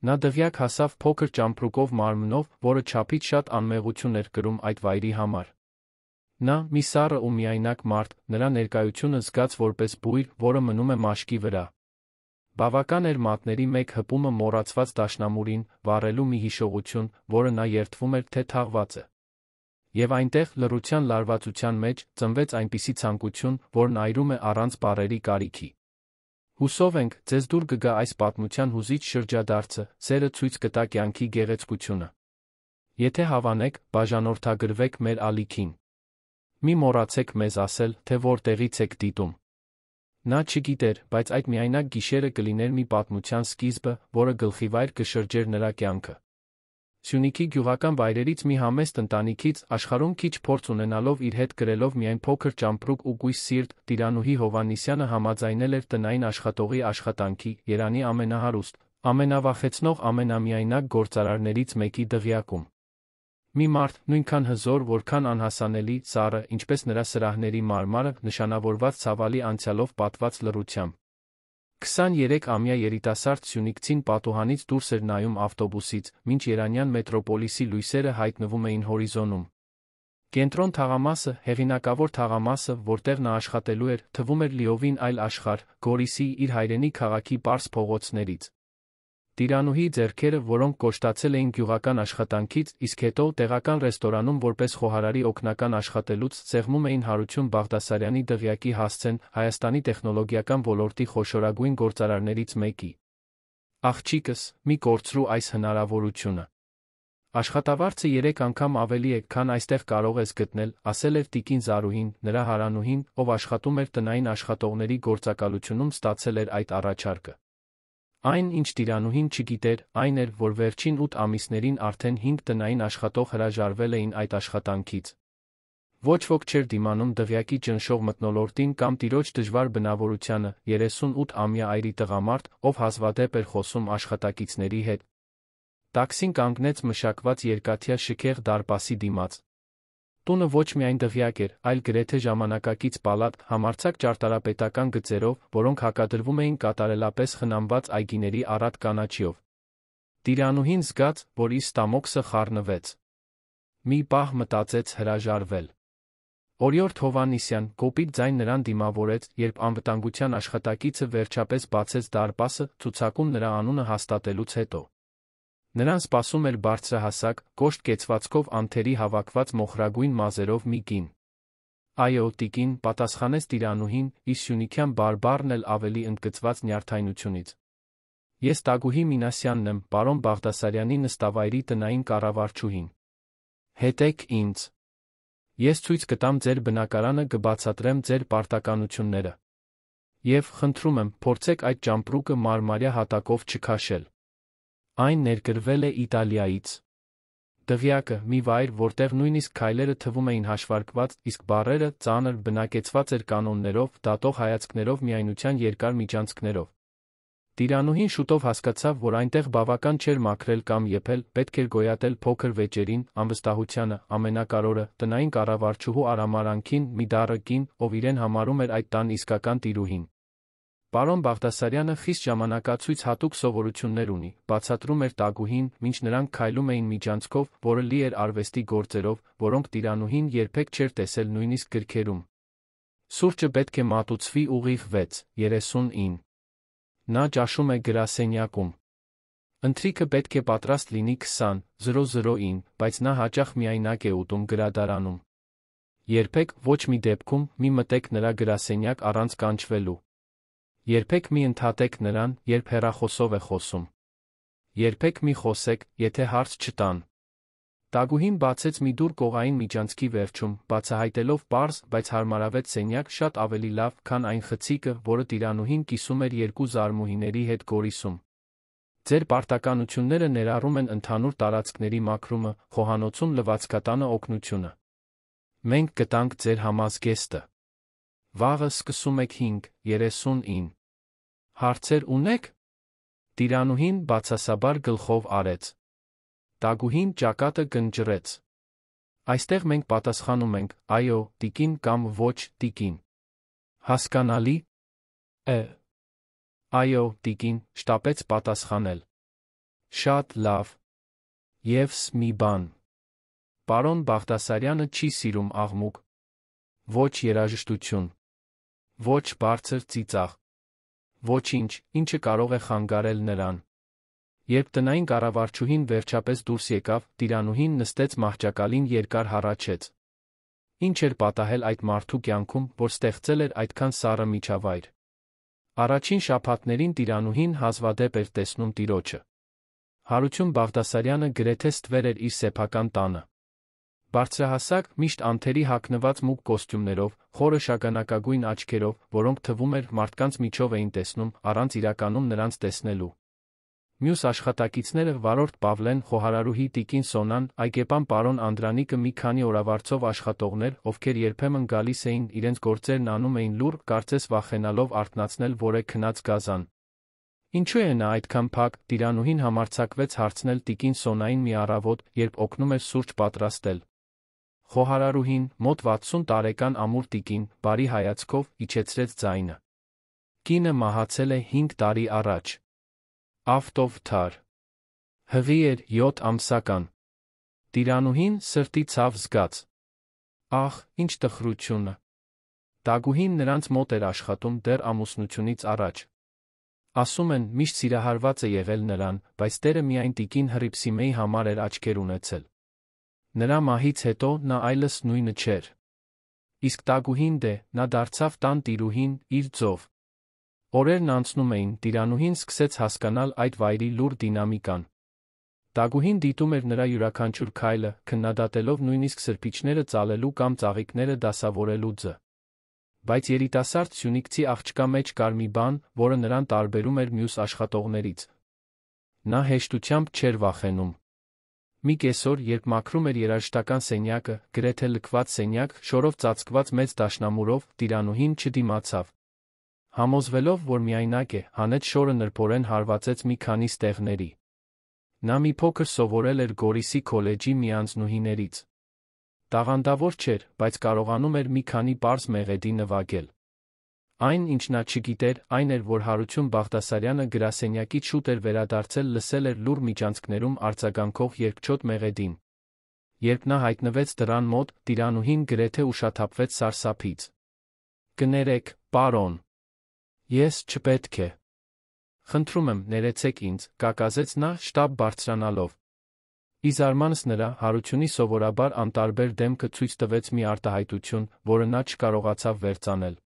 Նա դղյակ հասավ փոքր ճամպրուկով մարմնով, որը չափից շատ անմեղություն էր կրում այդ վայրի համար։ Նա, մի սառը ու միայնակ մարդ, նրա ներկայությունը զգաց որպես բույր, որը մնում է մաշկի վրա։ Բավական էր մատների մեկ հպումը մոռացված դաշնամուրին, վառելու մի հիշողություն, որը նա երդվում էր, թե թաղված է։ Եվ այնտեղ, լռության լարվածության մեջ, ծնվեց այնպիսի ցանկություն, որն այրում է առանց բառերի կարիքի։ Հուսով ենք, ձեզ դուր կգա այս պատմության հուզիչ շրջադարձը, սերը ցույց կտա կյանքի գեղեցկությունը։ Եթե հավանեք, բաժանորդագրվեք մեր ալիքին։ Մի մոռացեք մեզ ասել, թե որտեղից եք դիտում։ Նա չգիտեր, բայց այդ միայնակ գիշերը կլիներ մի պատմության սկիզբը, որը գլխիվայր կշրջեր նրա կյանքը։ Սյունիքի գյուղական վայրերից մի համեստ ընտանիքից, աշխարհում քիչ փորձ ունենալով իր հետ կրելով միայն փոքր ճամպրուկ ու գույս սիրտ, Տիրանուհի Հովհաննիսյանը համաձայնել էր տնային աշխատողի աշխատանքի, Երանի ամենահարուստ, ամենավախեցնող, ամենամիայնակ գործարարներից մեկի դղյակում։ Մի մարդ, նույնքան հզոր, որքան անհասանելի, սառը, ինչպես նրա սրահների մարմարը, նշանավորված ցավալի անցյալով պատված լռությամբ։ 23-ամյա երիտասարդ սյունիքցին պատուհանից դուրս էր նայում ավտոբուսից, մինչ Երանյան մետրոպոլիսի լույսերը հայտնվում էին հորիզոնում։ Կենտրոն թաղամասը, հեղինակավոր թաղամասը, որտեղ նա աշխատելու էր, թվում էր լիովին այլ աշխարհ, Գորիսի, իր հայրենի քաղաքի պարզ փողոցներից։ Տիրանուհի ձեռքերը, որոնք կոշտացել էին գյուղական աշխատանքից, իսկ հետո տեղական ռեստորանում որպես խոհարարի օգնական աշխատելուց, սեղմում էին Հարություն Բաղդասարյանի դղյակի հասցեն, Հայաստանի տեխնոլոգիական ոլորտի խոշորագույն գործարարներից մեկի։ Աղջիկս, մի կորցրու այս հնարավորությունը։ Աշխատավարձը 3 անգամ ավելի է, քան այստեղ կարող ես գտնել, ասել էր տիկին Զարուհին, նրա հարանուհին, ով աշխատում էր տնային աշխատողների գործակալությունում, ստացել էր այդ առաջարկը։ Այն, ինչ Տիրանուհին չգիտեր, այն էր, որ վերջին 8 ամիսներին արդեն 5 տնային աշխատող հրաժարվել էին այդ աշխատանքից։ Ոչ ոք չէր դիմանում դղյակի ճնշող մթնոլորտին կամ տիրոջ դժվար բնավորությանը, 38-ամյա այրի տղամարդ, ով հազվադեպ էր խոսում աշխատակիցների հետ։ Տաքսին կանգնեց մշակված երկաթյա շքեղ դարպասի դիմաց։ Տունը ոչ միայն դղյակ էր, այլ գրեթե ժամանակակից պալատ, համարձակ ճարտարապետական գծերով, որոնք հակադրվում էին կատարելապես խնամված այգիների առատ կանաչիով։ Տիրանուհին զգաց, որ իր ստամոքսը խառնվեց։ Մի պահ մտածեց հրաժարվել։ Օրիորդ Հովհաննիսյան, կոպիտ ձայն նրան դիմավորեց, երբ անվտանգության աշխատակիցը վերջապես բացեց դարպասը, ցուցակում նրա անունը հաստատելուց հետո։ Նրան սպասում էր բարձրահասակ, կոշտ կեցվածքով անթերի հավաքված մոխրագույն մազերով մի կին։ Այո, տիկին, պատասխանեց Տիրանուհին, իր սյունիքյան բարբառն էլ ավելի ընդգծված նյարդայնությունից։ Ես Տագուհի Մինասյանն եմ, պարոն Բաղդասարյանի նստավայրի տնային կառավարչուհին։ Հետեք ինձ։ Ես ցույց կտամ ձեր բնակարանը, կբացատրեմ ձեր պարտականությունները։ Եվ, խնդրում եմ, փորձեք այդ ճամպրուկը մարմարյա հատակով չքաշել։ Այն ներկրվել է Իտալիայից։ Դղյակը, մի վայր, որտեղ նույնիսկ քայլերը թվում էին հաշվարկված, իսկ բառերը ծանր, բնակեցված էր կանոններով, դատող հայացքներով, միայնության երկար միջանցքներով։ Տիրանուհին շուտով հասկացավ, որ այնտեղ բավական չէր մաքրել կամ եփել, պետք էր գոյատել փոքր վեճերին, անվստահությանը, ամենակարևորը, տնային կառավարչուհու արամարանքին, մի դառը կին, ով իրեն համարում էր այդ տան իսկական տիրուհին։ Պարոն Բաղդասարյանը խիստ ժամանակացույց հատուկ սովորություններ ունի, բացատրում էր Տագուհին, մինչ նրանք քայլում էին միջանցքով, որը լի էր արվեստի գործերով, որոնք Տիրանուհին երբեք չէր տեսել նույնիսկ գրքերում։ Սուրճը պետք է մատուցվի ուղիղ 6:39։ Նա ճաշում է գրասենյակում։ Ընթրիքը պետք է պատրաստ լինի 20:00-ին, բայց նա հաճախ միայնակ է ուտում գրադարանում։ Երբեք, ոչ մի դեպքում, մի մտեք նրա գրասենյակ առանց կանչվելու։ Երբեք մի ընդհատեք նրան, երբ հեռախոսով է խոսում։ Երբեք մի խոսեք, եթե հարց չտան։ Տագուհին բացեց մի դուռ կողային միջանցքի վերջում, բացահայտելով պարզ, բայց հարմարավետ սենյակ, շատ ավելի լավ, քան այն խցիկը, որը Տիրանուհին կիսում էր երկու զարմուհիների հետ Գորիսում։ Ձեր պարտականությունները ներառում են ընդհանուր տարածքների մաքրումը, խոհանոցում լվացքատանը օգնությունը։ Մենք կտանք ձեր համազգեստը։ Վաղը սկսում եք 5:39։ Հարցեր ունեք։ Տիրանուհին բացասաբար գլխով արեց։ Տագուհին ճակատը կնճռեց։ Այստեղ մենք պատասխանում ենք, այո, տիկին կամ ոչ, տիկին։ Հասկանալի։ Այո, տիկին, շտապեց պատասխանել։ Շատ լավ։ Եվս մի բան։ Պարոն Բաղդասարյանը չի սիրում աղմուկ, ոչ երաժշտություն, ոչ բարձր ծիծաղ, ոչինչ, ինչը կարող է խանգարել նրան։ Երբ տնային կառավարչուհին վերջապես դուրս եկավ, տիրանուհին նստեց մահճակալին երկար հառաչեց։ Ինչ էր պատահել այդ մարդու կյանքում, որ ստեղծել էր այդքան սառը միջավայր։ Առաջին շաբաթներին տիրանուհին հազվադեպ էր տեսնում տիրոջը։ Հարություն Բաղդասարյանը գրեթե ստվեր էր իր սեփական տանը։ Բարձրահասակ, միշտ անթերի հագնված մուգ կոստյումներով, խորը շագանակագույն աչքերով, որոնք թվում էր մարդկանց միջով էին տեսնում, առանց իրականում նրանց տեսնելու։ Մյուս աշխատակիցները վարորդ Պավլեն, խոհարարուհի տիկին Սոնան, այգեպան պարոն Անդրանիկը մի քանի օրավարձով աշխատողներ, ովքեր երբեմն գալիս էին, իրենց գործերն անում էին լուռ, կարծես վախենալով արթնացնել որե քնած գազան։ Ինչու է նա այդքան փակ, տիրանուհին համարձակվեց հարցնել տիկին Սոնային մի առավոտ, երբ օգնում էր սուրճ պատրաստել։ Խոհարարուհին, մոտ 60 տարեկան ամուր տիկին, բարի հայացքով, իջեցրեց ձայնը։ Կինը մահացել է 5 տարի առաջ։ Ավտովթար։ Հղի էր 7 ամսական։ Տիրանուհին սրտի ցավ զգաց։ Ախ, ինչ տխրությունը։ Տագուհին նրանց մոտ էր աշխատում դեռ ամուսնությունից առաջ։ Ասում են, միշտ սիրահարված է եղել նրան, բայց տերը միայն տիկին Հռիփսիմեի համար էր աչքեր ունեցել։ Նրա մահից հետո նա այլս նույնը չէր։ Իսկ Տագուհին նա դարձավ տան տիրուհին, իր ձով։ Օրերն անցնում էին, տիրանուհին սկսեց հասկանալ այդ վայրի լուռ դինամիկան։ Տագուհին դիտում էր նրա յուրաքանչյուր քայլը, քննադատելով նույնիսկ սրբիչները ծալելու կամ ծաղիկները դասավորելու ձը։ Բայց երիտասարդ սյունիքցի աղջկա մեջ կար մի բան, որը նրան տարբերում էր մյուս աշխատողներից։ Նա հեշտությամբ չէր վախենում։ Մի կեսօր, երբ մաքրում էր երաժշտական սենյակը, գրեթե լքված սենյակ, շորով ծածկված մեծ դաշնամուրով, տիրանուհին չդիմացավ։ Համոզվելով, որ միայնակ է, հանեց շորը նրբորեն հարվածեց մի քանի ստեղների։ Նա մի փոքր սովորել էր Գորիսի քոլեջի մի անձնուհիներից։ Տաղանդավոր չէր, բայց կարողանում էր մի քանի պարզ մեղեդի նվագել։ Այն, ինչ նա չգիտեր, այն էր, որ Հարություն Բաղդասարյանը գրասենյակից շուտ էր վերադարձել լսել էր լուռ միջանցքներում արձագանքող երկչոտ մեղեդին։ Երբ նա հայտնվեց դռան մոտ, տիրանուհին գրեթե ուշաթափվեց սարսափից։ Կներեք, պարոն։ Ես չպետք է։ Խնդրում եմ, ներեցեք ինձ, կակազեց նա, շտապ բարձրանալով։ Ի զարմանս նրա, Հարությունի սովորաբար անտարբեր դեմքը ցույց տվեց մի արտահայտություն, որը նա չկարողացավ վերծանել։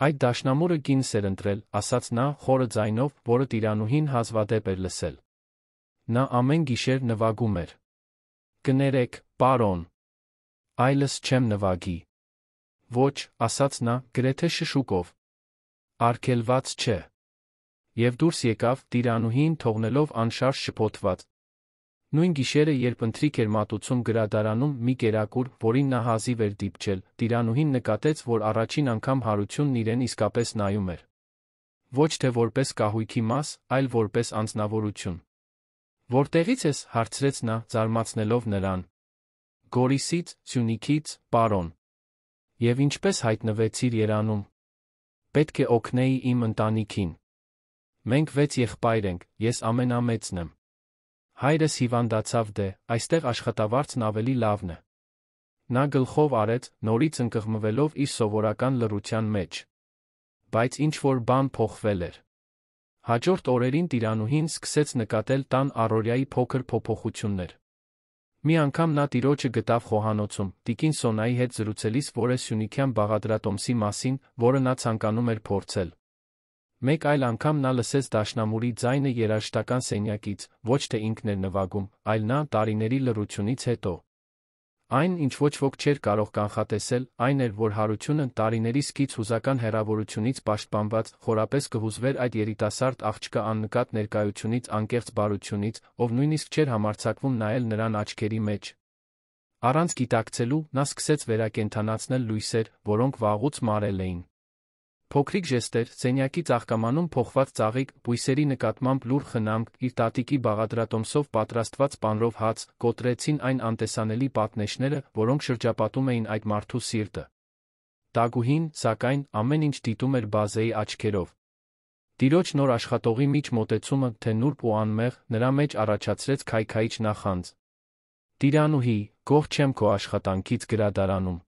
Այդ դաշնամուրը կինս էր ընտրել, ասաց նա, խորը ձայնով, որը տիրանուհին հազվադեպ էր լսել։ Նա ամեն գիշեր նվագում էր։ Կներեք, պարոն։ Այլս չեմ նվագի։ Ոչ, ասաց նա, գրեթե շշուկով։ Արգելված չէ։ Եվ դուրս եկավ, տիրանուհին թողնելով անշարժ շփոթված։ Նույն գիշերը, երբ ընթրիք էր մատուցում գրադարանում մի կերակուր, որին նա հազիվ էր դիպչել, տիրանուհին նկատեց, որ առաջին անգամ Հարությունն իրեն իսկապես նայում էր։ Ոչ թե որպես կահույքի մաս, այլ որպես անձնավորություն։ Որտեղից ես, հարցրեց նա, զարմացնելով նրան։ Գորիսից, Սյունիքից, պարոն։ Եվ ինչպես հայտնվեցիր Երանում։ Պետք է օգնեի իմ ընտանիքին։ Մենք 6 եղբայր ենք, ես ամենամեծն եմ։ Հայրս հիվանդացավ այստեղ աշխատավարձն ավելի լավն է։ Նա գլխով արեց, նորից ընկղմվելով իր սովորական լռության մեջ։ Բայց ինչ-որ բան փոխվել էր։ Հաջորդ օրերին տիրանուհին սկսեց նկատել տան առօրյայի փոքր փոփոխություններ։ Մի անգամ նա տիրոջը գտավ խոհանոցում, տիկին Սոնայի հետ զրուցելիս որը սյունիքյան բաղադրատոմսի մասին, որը նա ցանկանում էր փորձել։ Մեկ այլ անգամ նա լսեց դաշնամուրի ձայնը երաժշտական սենյակից, ոչ թե ինքն էր նվագում, այլ նա տարիների լռությունից հետո։ Այն, ինչ ոչ ոք չէր կարող կանխատեսել, այն էր, որ Հարությունը տարիների սկիզբ հուզական հեռավորությունից պաշտպանված, խորապես կհուզվեր այդ երիտասարդ աղջկա աննկատ ներկայությունից, անկեղծ բարությունից, ով նույնիսկ չէր համարձակվում նայել նրան աչքերի մեջ։ Առանց գիտակցելու, նա սկսեց վերակենդանացնել լույսեր, որոնք վաղուց մարել էին։ Փոքրիկ ժեստեր, սենյակի ծաղկամանում փոխված ծաղիկ, բույսերի նկատմամբ լուռ խնամք, իր տատիկի բաղադրատոմսով պատրաստված պանրով հաց, կոտրեցին այն անտեսանելի պատնեշները, որոնք շրջապատում էին այդ մարդու սիրտը։ Տագուհին, սակայն, ամեն ինչ դիտում էր բազեի աչքերով։ Տիրոջ նոր աշխատողի միջ մոտեցումը, թե նուրբ ու անմեղ, նրա մեջ առաջացրեց քայքայիչ նախանձ։ Տիրանուհի, գոհ չեմ քո աշխատանքից գրադարանում։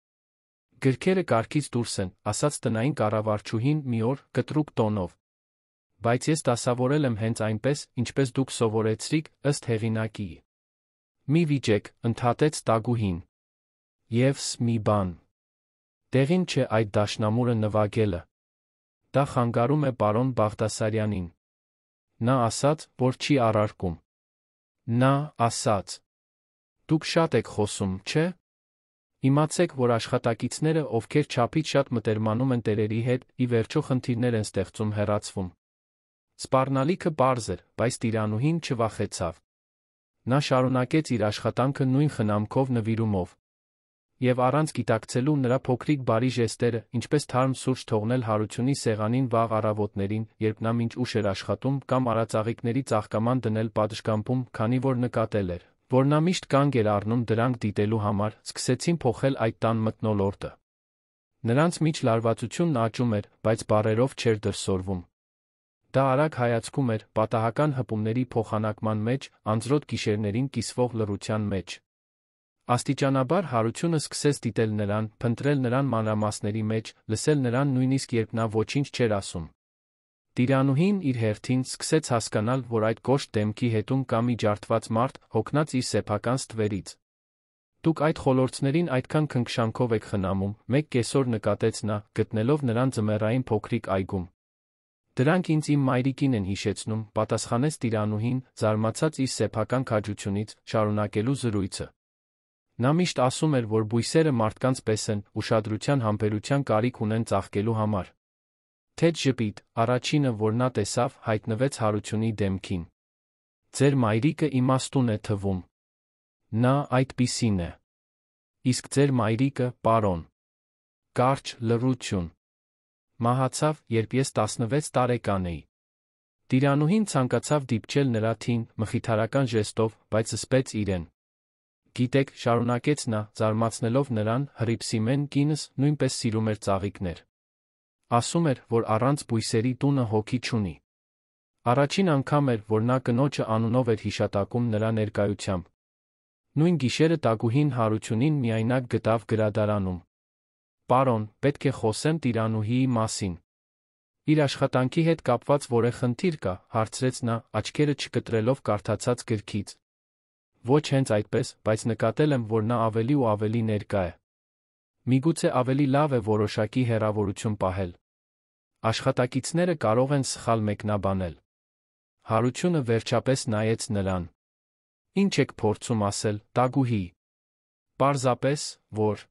Գրքերը կարգից դուրս են, ասաց տնային կառավարչուհին մի օր կտրուկ տոնով։ Բայց ես դասավորել եմ հենց այնպես, ինչպես դուք սովորեցրիք, ըստ հեղինակի։ Մի վիճեք, ընդհատեց Տագուհին։ Եվս մի բան։ Տեղին չէ այդ դաշնամուրը նվագելը։ Դա խանգարում է պարոն Բաղդասարյանին։ Նա ասաց, որ չի առարկում։ Նա ասաց. Դուք շատ եք խոսում, չէ՞։ Իմացեք, որ աշխատակիցները, ովքեր չափից շատ մտերմանում են տերերի հետ, ի վերջո խնդիրներ են ստեղծում հեռացվում։ Սպառնալիքը պարզ էր, բայց Տիրանուհին չվախեցավ։ Նա շարունակեց իր աշխատանքը նույն խնամքով նվիրումով։ Եվ առանց գիտակցելու նրա փոքրիկ բարի ժեստերը, ինչպես թարմ սուրճ թողնել Հարությունի սեղանին վաղ առավոտներին, երբ նա մինչ ուշ էր աշխատում, կամ արածաղիկների ծաղկաման դնել պատշգամբում, քանի որ նկատել էր, որ նա միշտ կանգ էր առնում դրանք դիտելու համար, սկսեցին փոխել այդ տան մթնոլորտը։ Նրանց միջ լարվածությունն աճում էր, բայց բառերով չէր դրսևորվում։ Դա արագ հայացքում էր, պատահական հպումների փոխանակման մեջ, անձրոտ գիշերներին կիսվող լռության մեջ։ Աստիճանաբար Հարությունը սկսեց դիտել նրան, փնտրել նրան մանրամասների մեջ, լսել նրան նույնիսկ երբ նա ոչինչ չէր ասում։ Տիրանուհին իր հերթին սկսեց հասկանալ, որ այդ կոշտ դեմքի հետում կա մի ջարդված մարդ, հոգնած իր սեփական ստվերից։ Դուք այդ խոլորձներին այդքան քնքշանքով եք խնամում, մեկ կեսօր նկատեց նա, գտնելով նրան ձմեռային փոքրիկ այգում։ Դրանք ինձ իմ մայրիկին են հիշեցնում, պատասխանեց Տիրանուհին, զարմացած իր սեփական քաջությունից, շարունակելու զրույցը։ Նա միշտ ասում էր, որ բույսերը մարդկանց պես են, ուշադրության համբերության կարիք ունեն ծաղկելու համար։ Թեթ ժպիտ, առաջինը, որ նա տեսավ, հայտնվեց Հարությունի դեմքին։ Ձեր մայրիկը իմաստուն է թվում։ Նա այդպիսին է։ Իսկ ձեր մայրիկը, պարոն։ Կարճ լռություն։ Մահացավ, երբ ես 16 տարեկան էի։ Տիրանուհին ցանկացավ դիպչել նրա թին, մխիթարական ժեստով, բայց զսպեց իրեն։ Գիտեք, շարունակեց նա, զարմացնելով նրան, Հռիփսիմեն կինս նույնպես սիրում էր ծաղիկներ։ Ասում էր, որ առանց բույսերի տունը հոգի չունի։ Առաջին անգամ էր, որ նա կնոջը անունով էր հիշատակում նրա ներկայությամբ։ Նույն գիշերը Տագուհին Հարությունին միայնակ գտավ գրադարանում։ Պարոն, պետք է խոսեմ Տիրանուհիի մասին։ Իր աշխատանքի հետ կապված որե խնդիր կա, հարցրեց նա, աչքերը չկտրելով կարդացած գրքից։ Ոչ հենց այդպես, բայց նկատել եմ, որ նա ավելի ու ավելի ներկա է։ Միգուցե ավելի լավ է որոշակի հեռավորություն պահել։ Աշխատակիցները կարող են սխալ մեկնաբանել։ Հարությունը վերջապես նայեց նրան։ Ինչ եք փորձում ասել, Տագուհի։ Պարզապես, որ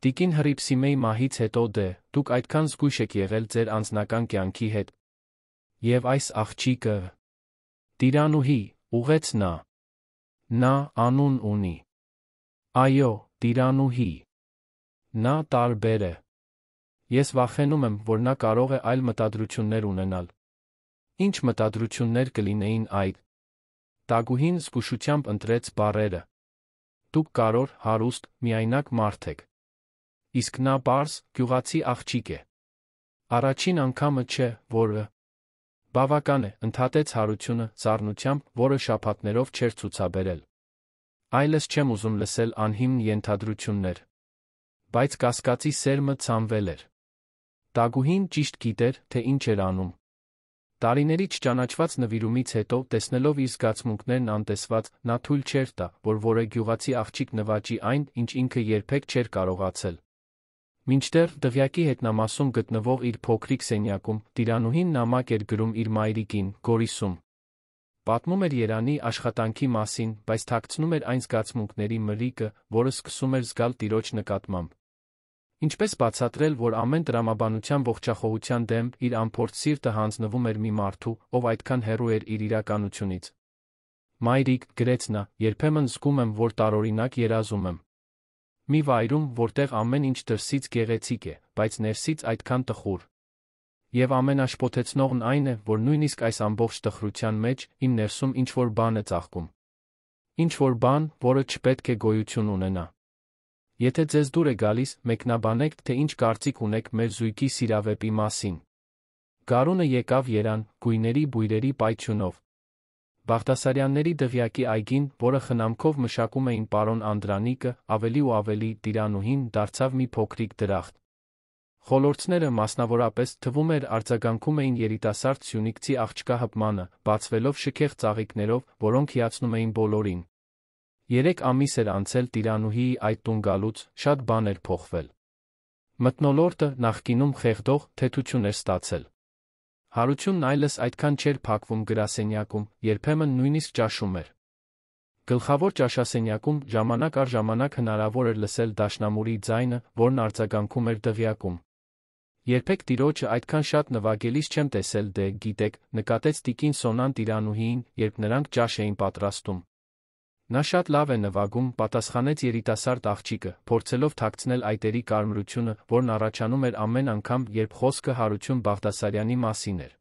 Տիկին Հռիփսիմեի մահից հետո դուք այդքան զգույշ եք եղել ձեր անձնական կյանքի հետ։ Եվ այս աղջիկը… Տիրանուհի, ուղղեց նա։ Նա անուն ունի։ Այո, Տիրանուհի։ Նա տարբեր է։ Ես վախենում եմ, որ նա կարող է այլ մտադրություններ ունենալ։ Ինչ մտադրություններ կլինեին այդ։ Տագուհին զգուշությամբ ընտրեց բառերը։ Դուք կարոր, հարուստ, միայնակ մարդ եք։ Իսկ նա պարզ, գյուղացի աղջիկ է։ Առաջին անգամը չէ, որը… Բավական է, ընդհատեց Հարությունը, սառնությամբ, որը շաբաթներով չէր ցուցաբերել։ Այլս չեմ ուզում լսել անհիմն ենթադրություններ։ Բայց կասկածի սերմը ցանվել էր։ Տագուհին ճիշտ գիտեր, թե ինչ էր անում։ Տարիների չճանաչված նվիրումից հետո, տեսնելով իր զգացմունքներն անտեսված, նա թույլ չէր տա, որ որե գյուղացի աղջիկ նվաճի այն, ինչ ինքը երբեք չէր կարողացել։ Մինչդեռ դղյակի հետնամասում գտնվող իր փոքրիկ սենյակում, Տիրանուհին նամակ էր գրում իր մայրիկին, Գորիսում։ Պատմում էր Երանի աշխատանքի մասին, բայց թաքցնում էր այն զգացմունքների մրրիկը, որը սկսում էր զգալ տիրոջ նկատմամբ։ Ինչպես բացատրել, որ ամեն տրամաբանության ողջախոհության դեմ իր անփորձ սիրտը հանձնվում էր մի մարդու, ով այդքան հեռու էր իր իրականությունից։ Մայրիկ, գրեց նա, երբեմն զգում եմ, որ տարօրինակ երազում եմ։ Մի վայրում, որտեղ ամեն ինչ դրսից գեղեցիկ է, բայց ներսից այդքան տխուր։ Եվ ամենաշփոթեցնողն այն է, որ նույնիսկ այս ամբողջ տխրության մեջ, իմ ներսում ինչ-որ բան է ծաղկում։ Ինչ-որ բան, որը չպետք է գոյություն ունենա։ Եթե ձեզ դուր է գալիս, մեկնաբանեք, թե ինչ կարծիք ունեք մեր զույգի սիրավեպի մասին։ Գարունը եկավ երան, գույների բույրերի պայթյունով։ Բաղդասարյանների դղյակի այգին, որը խնամքով մշակում էին պարոն Անդրանիկը, ավելի ու ավելի տիրանուհին դարձավ մի փոքրիկ դրախտ։ Խոլորձները մասնավորապես թվում էր արձագանքում էին երիտասարդ սյունիքցի աղջկա հպմանը, բացվելով շքեղ ծաղիկներով, որոնք հիացնում էին բոլորին։ 3 ամիս էր անցել տիրանուհիի այդ տուն գալուց, շատ բան էր փոխվել։ Մթնոլորտը նախկինում խեղդող թեթություն էր ստացել։ Հարությունն այլս այդքան չէր փակվում գրասենյակում, երբեմն նույնիսկ ճաշում էր։ Գլխավոր ճաշասենյակում ժամանակ առ ժամանակ հնարավոր էր լսել դաշնամուրի ձայնը, որն արձագանքում էր դղյակում։ Երբեք տիրոջը այդքան շատ նվագելիս չեմ տեսել, դե, գիտեք, նկատեց տիկին Սոնան տիրանուհիին, երբ նրանք ճաշ էին պատրաստում։ Նա շատ լավ է նվագում, պատասխանեց երիտասարդ աղջիկը, փորձելով թաքցնել այտերի կարմրությունը, որն առաջանում էր ամեն անգամ, երբ խոսքը Հարություն Բաղդասարյանի մասին էր։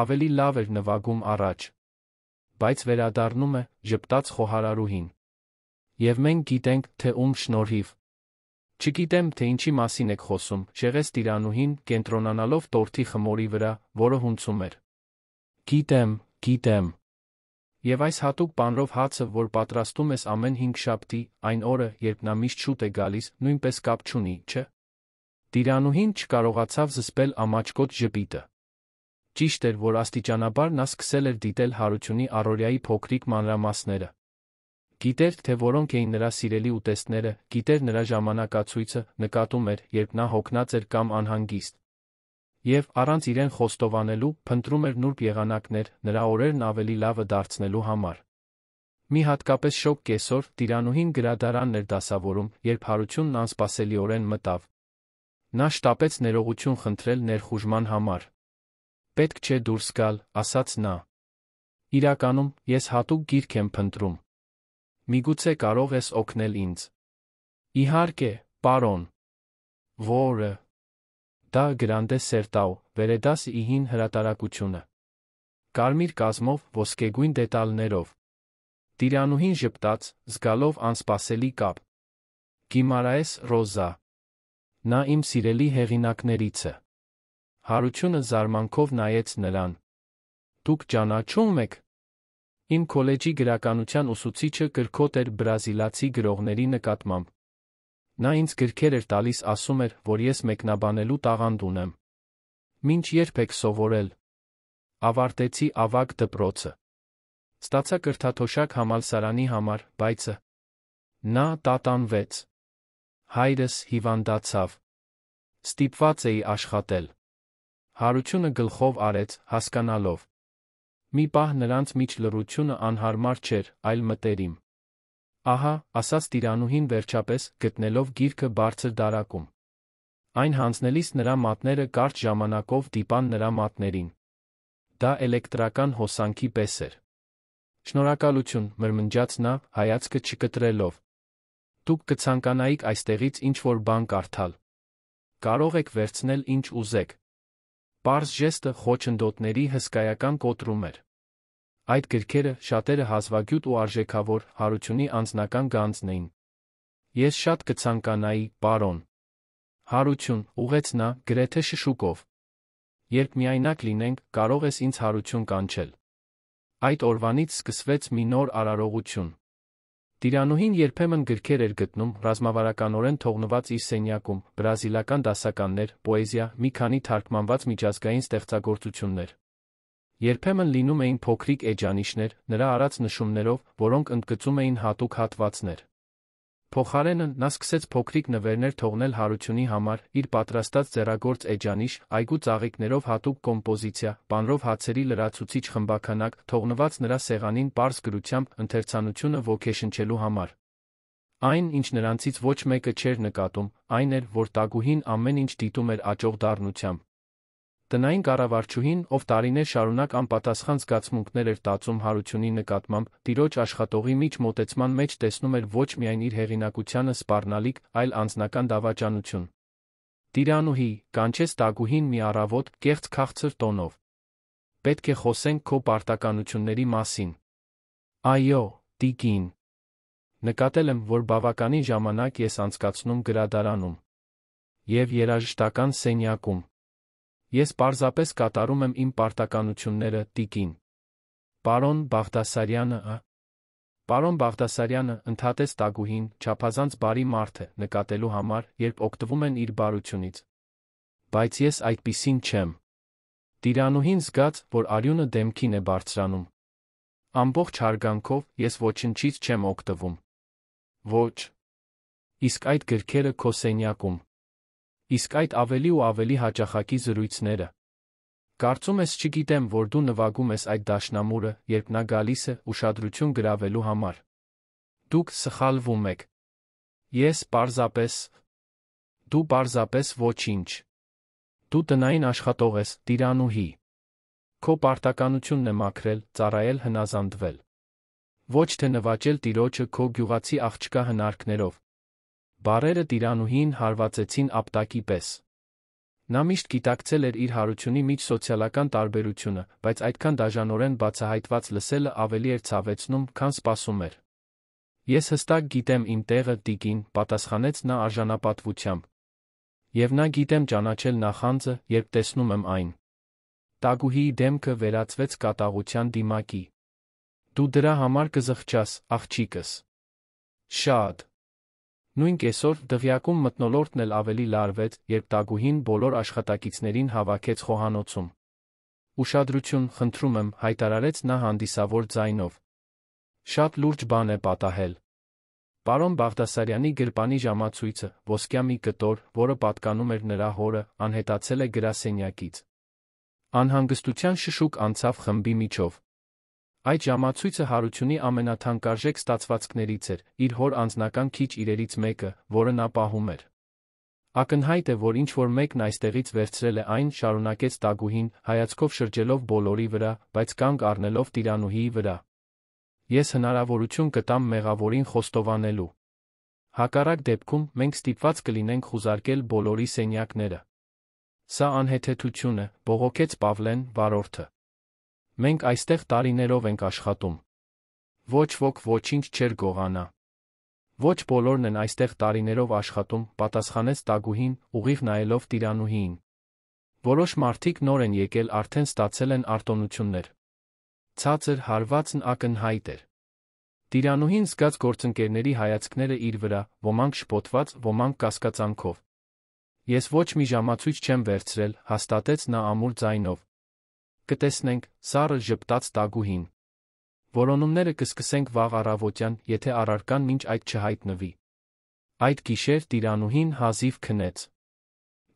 Ավելի լավ էր նվագում առաջ։ Բայց վերադառնում է, ժպտաց խոհարարուհին։ Եվ մենք գիտենք, թե ում շնորհիվ։ Չգիտեմ, թե ինչի մասին եք խոսում, շեղեց տիրանուհին, կենտրոնանալով տորթի խմորի վրա, որը հունցում էր։ Գիտեմ։ Եվ այս հատուկ պանրով հացը, որ պատրաստում ես ամեն 5 շաբթի, այն օրը, երբ նա միշտ շուտ է գալիս, նույնպես կապ չունի, չէ՞։ Տիրանուհին չկարողացավ զսպել ամաչկոտ ժպիտը։ Ճիշտ էր, որ աստիճանաբար նա սկսել էր դիտել Հարությունի առօրյայի փոքրիկ մանրամասները։ Գիտեր, թե որոնք էին նրա սիրելի ուտեստները, գիտեր նրա ժամանակացույցը, նկատում էր, երբ նա հոգնած էր կամ անհանգիստ։ Եվ, առանց իրեն խոստովանելու, փնտրում էր նուրբ եղանակներ, նրա օրերն ավելի լավը դարձնելու համար։ Մի հատկապես շոգ կեսօր տիրանուհին գրադարանն էր դասավորում, երբ Հարությունն անսպասելիորեն մտավ։ Նա շտապեց ներողություն խնդրել ներխուժման համար։ Պետք չէ դուրս գալ, ասաց նա։ Իրականում, ես հատուկ գիրք եմ փնտրում։ Միգուցե կարող ես օգնել ինձ։ Իհարկե, պարոն։ Որը։ Դա Գրանդե Սերտաու, Վերեդաս Իհին հրատարակությունը։ Կարմիր կազմով, ոսկեգույն դետալներով։ Տիրանուհին ժպտաց, զգալով անսպասելի կապ։ Գիմարաես Ռոզա։ Նա իմ սիրելի հեղինակներից է։ Հարությունը զարմանքով նայեց նրան։ Դուք ճանաչում եք։ Իմ քոլեջի գրականության ուսուցիչը կրքոտ էր բրազիլացի գրողների նկատմամբ։ Նա ինձ գրքեր էր տալիս, ասում էր, որ ես մեկնաբանելու տաղանդ ունեմ։ Մինչ երբ եք սովորել։ Ավարտեցի ավագ դպրոցը։ Ստացա կրթաթոշակ համալսարանի համար, բայց նա տատանվեց։ Հայրս հիվանդացավ։ Ստիպված էի աշխատել։ Հարությունը գլխով արեց, հասկանալով։ Մի պահ նրանց միջ լռությունը անհարմար չէր, այլ մտերիմ։ Ահա, ասաց տիրանուհին վերջապես, գտնելով գիրքը բարձր դարակում։ Այն հանձնելիս նրա մատները կարճ ժամանակով դիպան նրա մատներին։ Դա էլեկտրական հոսանքի պես էր։ Շնորհակալություն, մրմնջաց նա, հայացքը չկտրելով։ Դուք կցանկանայիք այստեղից ինչ-որ բան կարդալ։ Կարող եք վերցնել ինչ ուզեք։ Պարզ ժեստը խոչընդոտների հսկայական կոտրում էր։ Այդ գրքերը, շատերը հազվագյուտ ու արժեքավոր, Հարությունի անձնական գանձն էին։ Ես շատ կցանկանայի, պարոն։ Հարություն, ուղեց նա, գրեթե շշուկով։ Երբ միայնակ լինենք, կարող ես ինձ Հարություն կանչել։ Այդ օրվանից սկսվեց մի նոր արարողություն։ Տիրանուհին երբեմն գրքեր էր գտնում, ռազմավարականորեն թողնված իր սենյակում, բրազիլական դասականներ, պոեզիա, մի քանի թարգմանված միջազգային ստեղծագործություններ։ Երբեմն լինում էին փոքրիկ էջանիշներ, նրա արած նշումներով, որոնք ընդգծում էին հատուկ հատվածներ։ Փոխարենը, նա սկսեց փոքրիկ նվերներ թողնել Հարությունի համար, իր պատրաստած ձեռագործ էջանիշ, այգու ծաղիկներով հատուկ կոմպոզիցիա, պանրով հացերի լրացուցիչ խմբաքանակ, թողնված նրա սեղանին պարզ գրությամբ, ընթերցանությունը ոգեշնչելու համար։ Այն, ինչ նրանցից ոչ մեկը չէր նկատում, այն էր, որ տագուհին ամեն ինչ դիտում էր աճող դառնությամբ։ Տնային կառավարչուհին, ով տարիներ շարունակ անպատասխան զգացմունքներ էր տածում Հարությունի նկատմամբ, տիրոջ աշխատողի միջ մոտեցման մեջ տեսնում էր ոչ միայն իր հեղինակությանը սպառնալիք, այլ անձնական դավաճանություն։ Տիրանուհի, կանչեց տագուհին մի առավոտ, կեղծ քաղցր տոնով։ Պետք է խոսենք քո պարտականությունների մասին։ Այո, տիկին։ Նկատել եմ, որ բավականին ժամանակ ես անցկացնում գրադարանում։ Եվ երաժշտական սենյակում։ Ես պարզապես կատարում եմ իմ պարտականությունները, տիկին։ Պարոն Բաղդասարյանը Պարոն Բաղդասարյանը, ընդհատեց Տագուհին, չափազանց բարի մարդ է, նկատելու համար, երբ օգտվում են իր բարությունից։ Բայց ես այդպիսին չեմ։ Տիրանուհին զգաց, որ արյունը դեմքին է բարձրանում։ Ամբողջ հարգանքով, ես ոչնչից չեմ օգտվում։ Ոչ։ Իսկ այդ գրքերը քո սենյակում։ Իսկ այդ ավելի ու ավելի հաճախակի զրույցները։ Կարծում ես չգիտեմ, որ դու նվագում ես այդ դաշնամուրը, երբ նա գալիս է ուշադրություն գրավելու համար։ Դուք սխալվում եք։ Ես պարզապես… Դու պարզապես ոչինչ։ Դու տնային աշխատող ես, տիրանուհի։ Քո պարտականությունն է մաքրել, ծառայել, հնազանդվել։ Ոչ թե նվաճել տիրոջը քո գյուղացի աղջկա հնարքներով։ Բառերը տիրանուհին հարվածեցին ապտակի պես։ Նա միշտ գիտակցել էր իր հարությունի միջ սոցիալական տարբերությունը, բայց այդքան դաժանորեն բացահայտված լսելը ավելի էր ցավեցնում, քան սպասում էր։ Ես հստակ գիտեմ իմ տեղը, տիկին, պատասխանեց նա արժանապատվությամբ։ Եվ նա գիտեմ ճանաչել նախանձը, երբ տեսնում եմ այն։ Տագուհիի դեմքը վերածվեց կատաղության դիմակի։ Դու դրա համար կզղջաս, աղջիկս։ Շատ։ Նույն կեսօր դղյակում մթնոլորտն էլ ավելի լարվեց, երբ Տագուհին բոլոր աշխատակիցներին հավաքեց խոհանոցում։ Ուշադրություն, խնդրում եմ, հայտարարեց նա հանդիսավոր ձայնով։ Շատ լուրջ բան է պատահել։ Պարոն Բաղդասարյանի գրպանի ժամացույցը, ոսկյա մի կտոր, որը պատկանում էր նրա հորը, անհետացել է գրասենյակից։ Անհանգստության շշուկ անցավ խմբի միջով։ Այդ ժամացույցը Հարությունի ամենաթանկարժեք ստացվածքներից էր, իր հոր անձնական քիչ իրերից մեկը, որը նա պահում էր։ Ակնհայտ է, որ ինչ-որ մեկն այստեղից վերցրել է այն, շարունակեց Տագուհին, հայացքով շրջելով բոլորի վրա, բայց կանգ առնելով տիրանուհիի վրա։ Ես հնարավորություն կտամ մեղավորին խոստովանելու։ Հակառակ դեպքում մենք ստիպված կլինենք խուզարկել բոլորի սենյակները։ Սա անհեթեթություն է, բողոքեց Պավլեն, վարորդը։ Մենք այստեղ տարիներով ենք աշխատում։ Ոչ ոք ոչինչ չէր գողանա։ Ոչ բոլորն են այստեղ տարիներով աշխատում, պատասխանեց Տագուհին, ուղիղ նայելով տիրանուհիին։ Որոշ մարդիկ նոր են եկել, արդեն ստացել են արտոնություններ։ Ցածր հարվածն ակնհայտ էր։ Տիրանուհին զգաց գործընկերների հայացքները իր վրա, ոմանք շփոթված, ոմանք կասկածանքով։ Ես ոչ մի ժամացույց չեմ վերցրել, հաստատեց նա ամուր ձայնով։ Կտեսնենք, սառը ժպտաց Տագուհին։ Որոնումները կսկսենք վաղ առավոտյան, եթե առարկան մինչ այդ չհայտնվի։ Այդ գիշեր տիրանուհին հազիվ քնեց։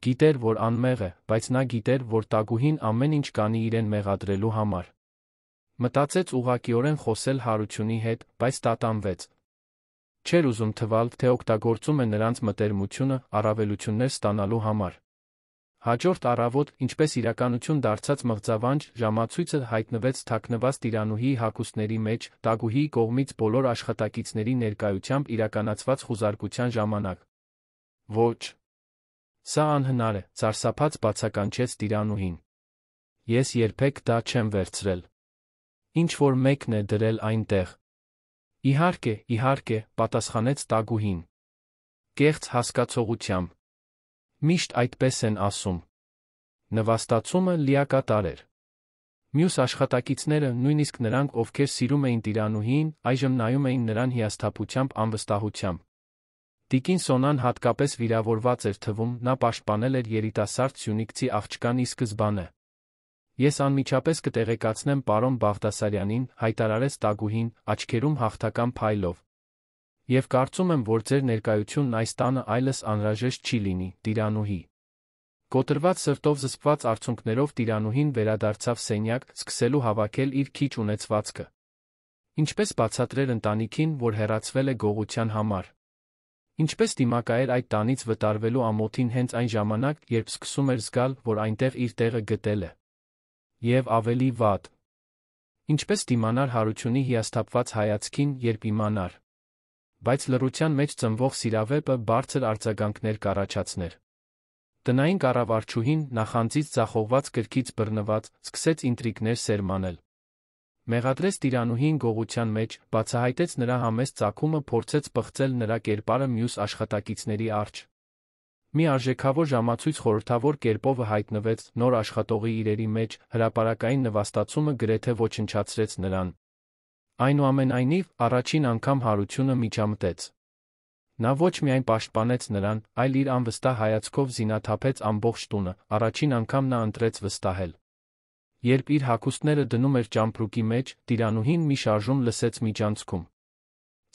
Գիտեր, որ անմեղ է, բայց նա գիտեր, որ Տագուհին ամեն ինչ կանի իրեն մեղադրելու համար։ Մտածեց ուղղակիորեն խոսել Հարությունի հետ, բայց տատանվեց։ Չէր ուզում թվալ, թե օգտագործում է նրանց մտերմությունը առավելություններ ստանալու համար։ Հաջորդ առավոտ, ինչպես իրականություն դարձած մղձավանջ, ժամացույցը հայտնվեց թաքնված տիրանուհիի հագուստների մեջ, Տագուհիի կողմից բոլոր աշխատակիցների ներկայությամբ իրականացված խուզարկության ժամանակ։ Ոչ։ Սա անհնար է, սարսափած բացականչեց տիրանուհին։ Ես երբեք դա չեմ վերցրել։ Ինչ որ մեկն է դրել այնտեղ։ Իհարկե, իհարկե, պատասխանեց Տագուհին։ Կեղծ հասկացողությամբ։ Միշտ այդպես են ասում։ Նվաստացումը լիակատար էր։ Մյուս աշխատակիցները, նույնիսկ նրանք, ովքեր սիրում էին տիրանուհիին, այժմ նայում էին նրան հիասթափությամբ, անվստահությամբ։ Տիկին Սոնան հատկապես վիրավորված էր թվում, նա պաշտպանել էր երիտասարդ սյունիքցի աղջկան ի սկզբանե։ Ես անմիջապես կտեղեկացնեմ պարոն Բաղդասարյանին, հայտարարեց Տագուհին, աչքերում հաղթական փայլով։ Եվ կարծում եմ, որ ձեր ներկայությունն այս տանը այլս անհրաժեշտ չի լինի, տիրանուհի։ Կոտրված սրտով զսպված արցունքներով տիրանուհին վերադարձավ սենյակ, սկսելու հավաքել իր քիչ ունեցվածքը։ Ինչպես բացատրել ընտանիքին, որ հեռացվել է գողության համար։ Ինչպես դիմակայել այդ տանից վտարվելու ամոթին հենց այն ժամանակ, երբ սկսում էր զգալ, որ այնտեղ իր տեղը գտել է։ Եվ ավելի վատ։ Ինչպես դիմանար Հարությունի հիասթափված հայացքին, երբ իմանար։ Բայց լռության մեջ ծնվող սիրավեպը բարձր արձագանքներ կառաջացներ։ Տնային կառավարչուհին, նախանձից ձախողված կրքից բռնված, սկսեց ինտրիգներ սերմանել։ Մեղադրեց տիրանուհին գողության մեջ, բացահայտեց նրա համեստ ծագումը, փորձեց պղծել նրա կերպարը մյուս աշխատակիցների առջ։ Մի արժեքավոր ժամացույց խորհրդավոր կերպով հայտնվեց նոր աշխատողի իրերի մեջ, հրապարակային նվաստացումը գրեթե ոչնչացրեց նրան։ Այնուամենայնիվ, առաջին անգամ Հարությունը միջամտեց։ Նա ոչ միայն պաշտպանեց նրան, այլ իր անվստահ հայացքով զինաթափեց ամբողջ տունը, առաջին անգամ նա ընտրեց վստահել։ Երբ իր հագուստները դնում էր ճամպրուկի մեջ, տիրանուհին մի շարժում լսեց միջանցքում։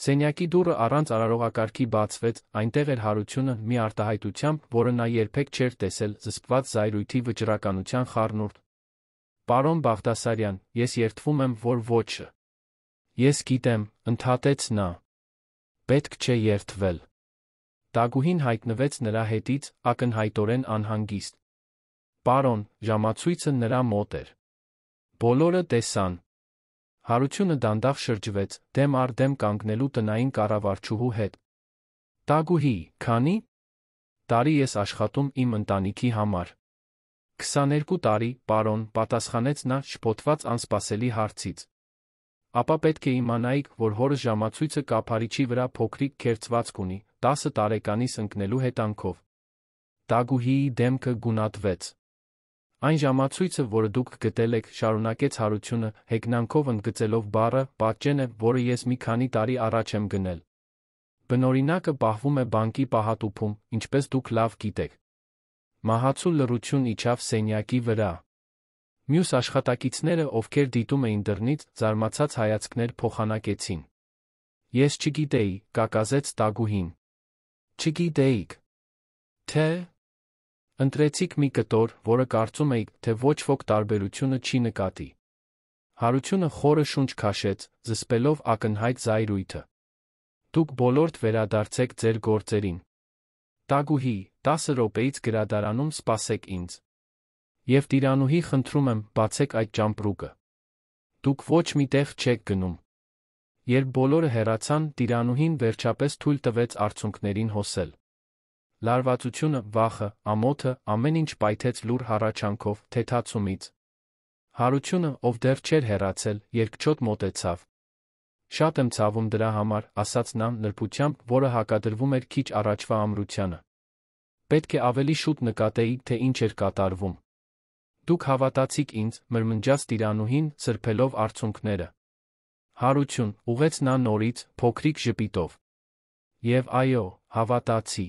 Սենյակի դուռը առանց արարողակարգի բացվեց, այնտեղ էր Հարությունը մի արտահայտությամբ, որը նա երբեք չէր տեսել, զսպված զայրույթի վճռականության խառնուրդ։ «Պարոն Բաղդասարյան, ես երդվում եմ, որ ոչը»։ «Ես գիտեմ», ընդհատեց նա։ «Պետք չէ երդվել»։ Տագուհին հայտնվեց նրա հետից, ակնհայտորեն անհանգիստ։ «Պարոն», ժամացույցը նրա մոտ էր։ Բոլորը տեսան։ Հարությունը դանդաղ շրջվեց, դեմ առ դեմ կանգնելու տնային կառավարչուհու հետ։ «Տագուհի, քանի՞ տարի ես աշխատում իմ ընտանիքի համար»։ 22 տարի, պարոն, պատասխանեց նա շփոթված անսպասելի հարցից։ Ապա պետք է իմանայիք, որ հորս ժամացույցը կափարիչի վրա փոքրիկ քերծվածք ունի, 10 տարեկանիս ընկնելու հետանքով։ Տագուհիի դեմքը գունատվեց։ Այն ժամացույցը, որը դուք գտել եք, շարունակեց Հարությունը, հեգնանքով ընդգծելով բառը, պատճեն է, որը ես մի քանի տարի առաջ եմ գնել։ Բնօրինակը պահվում է բանկի պահատուփում, ինչպես դուք լավ գիտեք։ Մահացու լռություն իջավ սենյակի վրա։ Մյուս աշխատակիցները, ովքեր դիտում էին դռնից, զարմացած հայացքներ փոխանակեցին։ Ես չգիտեի, կակազեց Տագուհին։ Չգիտեիք, թե… Ընտրեցիք մի կտոր, որը կարծում էիք, թե ոչ ոք տարբերությունը չի նկատի։ Հարությունը խորը շունչ քաշեց, զսպելով ակնհայտ զայրույթը։ Դուք բոլորդ վերադարձեք ձեր գործերին։ Տագուհի, 10 րոպեից գրադարանում սպասեք ինձ։ Եվ տիրանուհի, խնդրում եմ, բացեք այդ ճամպրուկը։ Դուք ոչ մի տեղ չեք գնում։ Երբ բոլորը հեռացան, տիրանուհին վերջապես թույլ տվեց արցունքներին հոսել։ Լարվածությունը, վախը, ամոթը, ամեն ինչ պայթեց լուռ հառաչանքով, թեթացումից։ Հարությունը, ով դեռ չէր հեռացել, երկչոտ մոտեցավ։ Շատ եմ ցավում դրա համար, ասաց նա նրբությամբ, որը հակադրվում էր քիչ առաջվա ամրությանը։ Պետք է ավելի շուտ նկատեի, թե ինչ էր կատարվում։ Դուք հավատացիք ինձ, մրմնջաց տիրանուհին, սրբելով արցունքները։ Հարություն, ուղեց նա նորից, փոքրիկ ժպիտով։ Եվ այո, հավատացի։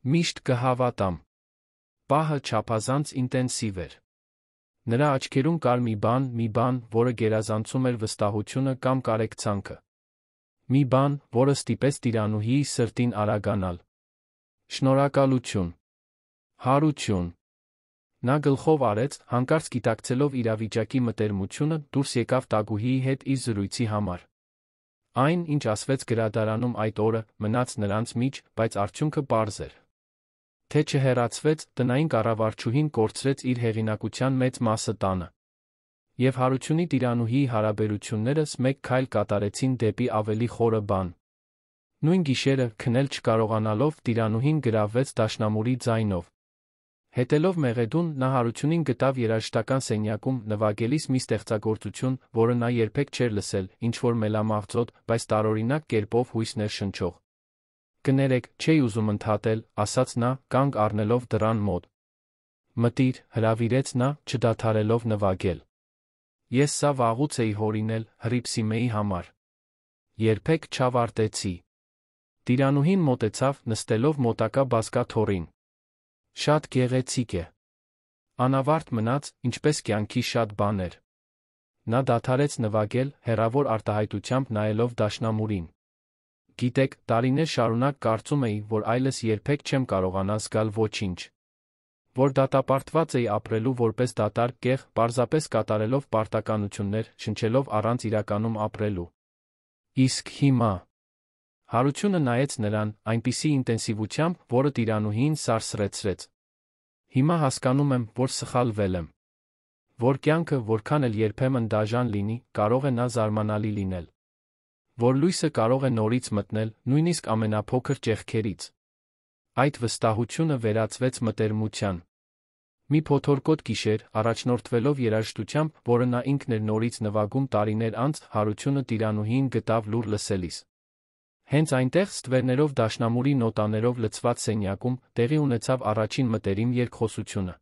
Միշտ կհավատամ։ Պահը չափազանց ինտենսիվ էր։ Նրա աչքերում կար մի բան, որը գերազանցում էր վստահությունը կամ կարեկցանքը։ Մի բան, որը ստիպեց տիրանուհիի սրտին արագանալ։ Շնորհակալություն։ Հարություն։ Նա գլխով արեց, հանկարծ գիտակցելով իրավիճակի մտերմությունը, դուրս եկավ Տագուհիի հետ իր զրույցի համար։ Այն, ինչ ասվեց գրադարանում այդ օրը, մնաց նրանց միջ, բայց արդյունքը պարզ էր։ Թե չհեռացվեց, տնային կառավարչուհին կորցրեց իր հեղինակության մեծ մասը տանը։ Եվ Հարությունի տիրանուհիի հարաբերություններս մեկ քայլ կատարեցին դեպի ավելի խորը բան։ Նույն գիշերը, քնել չկարողանալով, տիրանուհին գրավվեց դաշնամուրի ձայնով։ Հետելով մեղեդուն, նա Հարությունին գտավ երաժշտական սենյակում, նվագելիս մի ստեղծագործություն, որը նա երբեք չէր լսել, ինչ-որ մելամաղձոտ, բայց տարօրինակ կերպով հույս ներշնչող։ Կներեք, չէի ուզում ընդհատել, ասաց նա, կանգ առնելով դռան մոտ։ Մտիր, հրավիրեց նա, չդադարելով նվագել։ Ես սա վաղուց էի հորինել, Հռիփսիմեի համար։ Երբեք չավարտեցի։ Տիրանուհին մոտեցավ, նստելով մոտակա բազկաթոռին։ Շատ գեղեցիկ է։ Անավարտ մնաց, ինչպես կյանքի շատ բաներ։ Նա դադարեց նվագել, հեռավոր արտահայտությամբ նայելով դաշնամուրին։ Գիտեք, տարիներ շարունակ կարծում էի, որ այլս երբեք չեմ կարողանա զգալ ոչինչ։ Որ դատապարտված էի ապրելու որպես դատարկ կեղ, պարզապես կատարելով պարտականություններ, շնչելով առանց իրականում ապրելու։ Իսկ հիմա… Հարությունը նայեց նրան, այնպիսի ինտենսիվությամբ, որը տիրանուհին սարսռեցրեց։ Հիմա հասկանում եմ, որ սխալվել եմ։ Որ կյանքը, որքան էլ երբեմն դաժան լինի, կարող է նա զարմանալի լինել։ Որ լույսը կարող է նորից մտնել, նույնիսկ ամենափոքր ճեղքերից։ Այդ վստահությունը վերածվեց մտերմության։ Մի փոթորկոտ գիշեր, առաջնորդվելով երաժշտությամբ, որը նա ինքն էր նորից նվագում տարիներ անց, Հարությունը տիրանուհին գտավ լուռ լսելիս։ Հենց այնտեղ ստվերներով դաշնամուրի նոտաներով լցված սենյակում տեղի ունեցավ առաջին մտերիմ երկխոսությունը։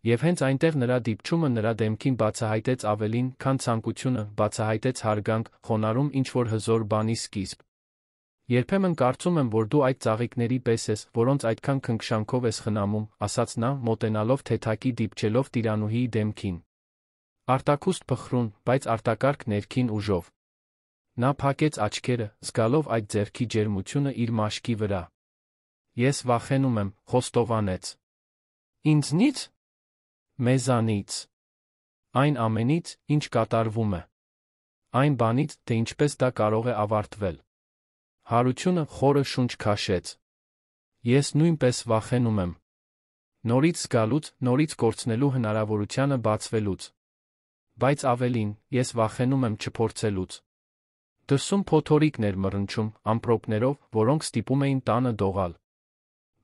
Եվ հենց այնտեղ նրա դիպչումը նրա դեմքին բացահայտեց ավելին, քան ցանկությունը, բացահայտեց հարգանք, խոնարհում ինչ-որ հզոր բանի սկիզբ։ Երբեմն կարծում եմ, որ դու այդ ծաղիկների պես ես, որոնց այդքան քնքշանքով ես խնամում, ասաց նա, մոտենալով թեթակի դիպչելով տիրանուհիի դեմքին։ Արտաքուստ փխրուն, բայց արտակարգ ներքին ուժով։ Նա փակեց աչքերը, զգալով այդ ձեռքի ջերմությունը իր մաշկի վրա։ Ես վախենում եմ, խոստովանեց։ Ինձնից։ Մեզանից։ Այն ամենից, ինչ կատարվում է։ Այն բանից, թե ինչպես դա կարող է ավարտվել։ Հարությունը խորը շունչ քաշեց։ Ես նույնպես վախենում եմ։ Նորից զգալուց, նորից կորցնելու հնարավորությանը բացվելուց։ Բայց ավելին, ես վախենում եմ չփորձելուց։ Դրսում փոթորիկներ մռնչում, ամպրոպներով, որոնք ստիպում էին տանը դողալ։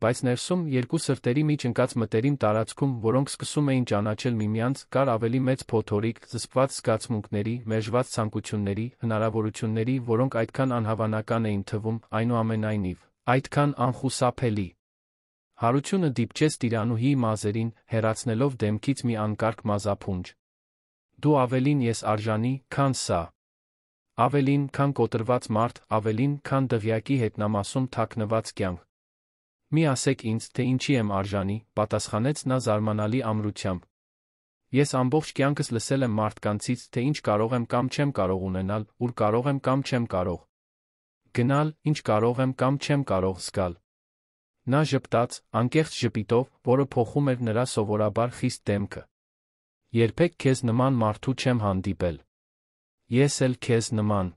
Բայց ներսում, երկու սրտերի մեջ ընկած մտերիմ տարածքում, որոնք սկսում էին ճանաչել միմյանց, կար ավելի մեծ փոթորիկ, զսպված զգացմունքների, մերժված ցանկությունների, հնարավորությունների, որոնք այդքան անհավանական էին թվում, այնուամենայնիվ, այդքան անխուսափելի։ Հարությունը դիպչեց տիրանուհիի մազերին, հեռացնելով դեմքից մի անկարգ մազափունջ։ Դու ավելին ես արժանի, քան սա։ Ավելին, քան կոտրված մարդ, ավելին, քան դղյակի հետնամասում թաքնված կյանք։ Մի ասեք ինձ, թե ինչի եմ արժանի, պատասխանեց նա զարմանալի ամրությամբ։ Ես ամբողջ կյանքս լսել եմ մարդկանցից, թե ինչ կարող եմ կամ չեմ կարող ունենալ, ուր կարող եմ կամ չեմ կարող գնալ, ինչ կարող եմ կամ չեմ կարող զգալ։ Նա ժպտաց, անկեղծ ժպիտով, որը փոխում էր նրա սովորաբար խիստ դեմքը։ Երբեք քեզ նման մարդու չեմ հանդիպել։ Ես էլ քեզ նման։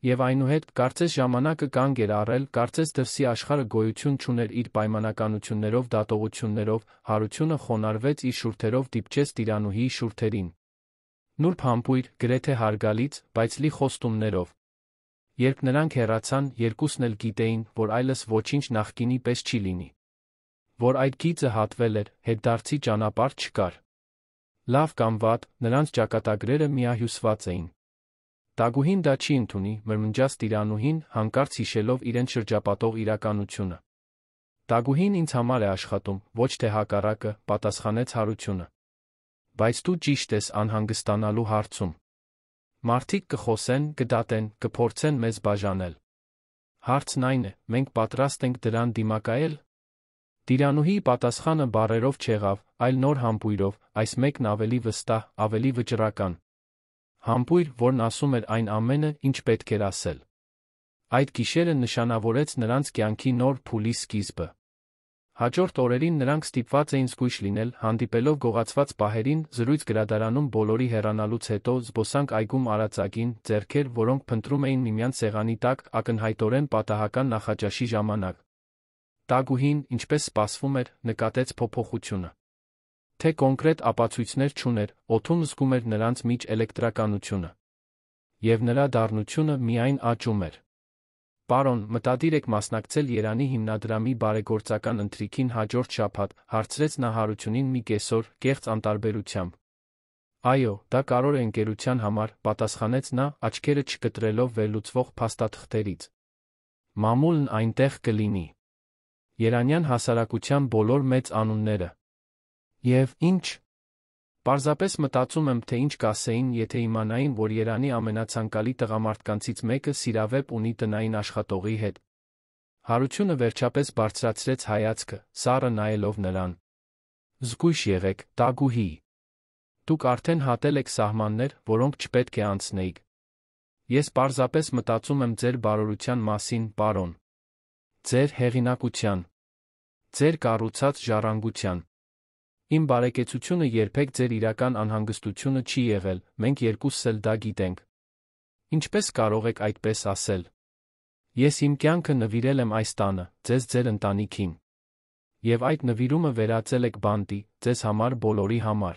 Եվ այնուհետ, կարծես ժամանակը կանգ էր առել, կարծես դրսի աշխարհը գոյություն չուներ իր պայմանականություններով, դատողություններով, հարությունը խոնարհվեց իր շուրթերով դիպչեց տիրանուհիի շուրթերին։ Նուրբ համբույր, գրեթե հարգալից, բայց լի խոստումներով։ Երբ նրանք հեռացան, երկուսն էլ գիտեին, որ այլս ոչինչ նախկինի պես չի լինի։ Որ այդ գիծը հատվել էր, հետդարձի ճանապարհ չկար։ Լավ կամ վատ, նրանց ճակատագրերը միահյուսված էին։ Տագուհին դա չի ընդունի, մրմնջաց տիրանուհին, հանկարծ հիշելով իրեն շրջապատող իրականությունը։ Տագուհին ինձ համար է աշխատում, ոչ թե հակառակը, պատասխանեց հարությունը։ Բայց դու ճիշտ ես անհանգստանալու հարցում։ Մարդիկ կխոսեն, կդատեն, կփորձեն մեզ բաժանել։ Հարցն այն է, մենք պատրաստ ենք դրան դիմակայել։ Տիրանուհիի պատասխանը բառերով չեղավ, այլ նոր համբույրով, այս մեկն ավելի վստահ, ավելի վճռական։ Համբույր, որն ասում էր այն ամենը, ինչ պետք էր ասել։ Այդ գիշերը նշանավորեց նրանց կյանքի նոր փուլի սկիզբը։ Հաջորդ օրերին նրանք ստիպված էին զգույշ լինել, հանդիպելով գողացված պահերին, զրույց գրադարանում բոլորի հեռանալուց հետո, զբոսանք այգում արածագին, ձեռքեր, որոնք փնտրում էին միմյանց սեղանի տակ, ակնհայտորեն պատահական նախաճաշի ժամանակ։ Տագուհին, ինչպես սպասվում էր, նկատեց փոփոխությունը։ Թե կոնկրետ ապացույցներ չուներ, օդում զգում էր նրանց միջ էլեկտրականությունը։ Եվ նրա դառնությունը միայն աճում էր։ Պարոն, մտադիր եք մասնակցել Երանի հիմնադրամի բարեգործական ընթրիքին հաջորդ շաբաթ, հարցրեց նա հարությունին մի կեսօր, կեղծ անտարբերությամբ։ Այո, դա կարող է ընկերության համար, պատասխանեց նա, աչքերը չկտրելով վերլուծվող փաստաթղթերից։ Մամուլն այնտեղ կլինի։ Երանյան հասարակության բոլոր մեծ անունները։ Եվ ինչ։ Պարզապես մտածում եմ, թե ինչ կասեին, եթե իմանային, որ Երանի ամենացանկալի տղամարդկանցից մեկը սիրավեպ ունի տնային աշխատողի հետ։ Հարությունը վերջապես բարձրացրեց հայացքը, սառը նայելով նրան։ Զգույշ եղեք, Տագուհի։ Դուք արդեն հատել եք սահմաններ, որոնք չպետք է անցնեիք։ Ես պարզապես մտածում եմ ձեր բարօրության մասին, պարոն։ Ձեր հեղինակության։ Ձեր կառուցած ժառանգության։ Իմ բարեկեցությունը երբեք ձեր իրական անհանգստությունը չի եղել, մենք երկուսս էլ դա գիտենք։ Ինչպես կարող եք այդպես ասել։ Ես իմ կյանքը նվիրել եմ այս տանը, ձեզ ձեր ընտանիքին։ Եվ այդ նվիրումը վերածել եք բանտի, ձեզ համար բոլորի համար։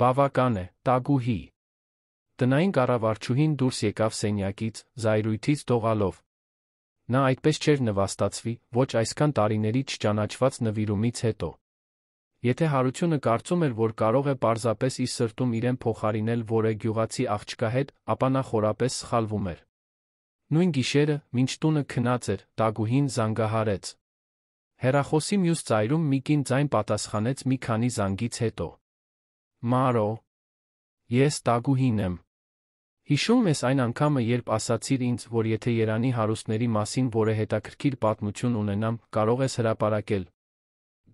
Բավական է, Տագուհի։ Տնային կառավարչուհին դուրս եկավ սենյակից, զայրույթից դողալով։ Նա այդպես չէր նվաստացվի, ոչ այսքան տարիների չճանաչված նվիրումից հետո։ Եթե հարությունը կարծում էր, որ կարող է պարզապես իր սրտում իրեն փոխարինել որևէ գյուղացի աղջկա հետ, ապա նա խորապես սխալվում էր։ Նույն գիշերը, մինչ տունը քնած էր, Տագուհին զանգահարեց։ Հեռախոսի մյուս ծայրում մի կին ձայն պատասխանեց մի քանի զանգից հետո։ Մարո։ Ես Տագուհին եմ։ Հիշում ես այն անգամը, երբ ասացիր ինձ, որ եթե Երանի հարուստների մասին որևէ հետաքրքիր պատմություն ունենամ, կարող ես հրապարակել։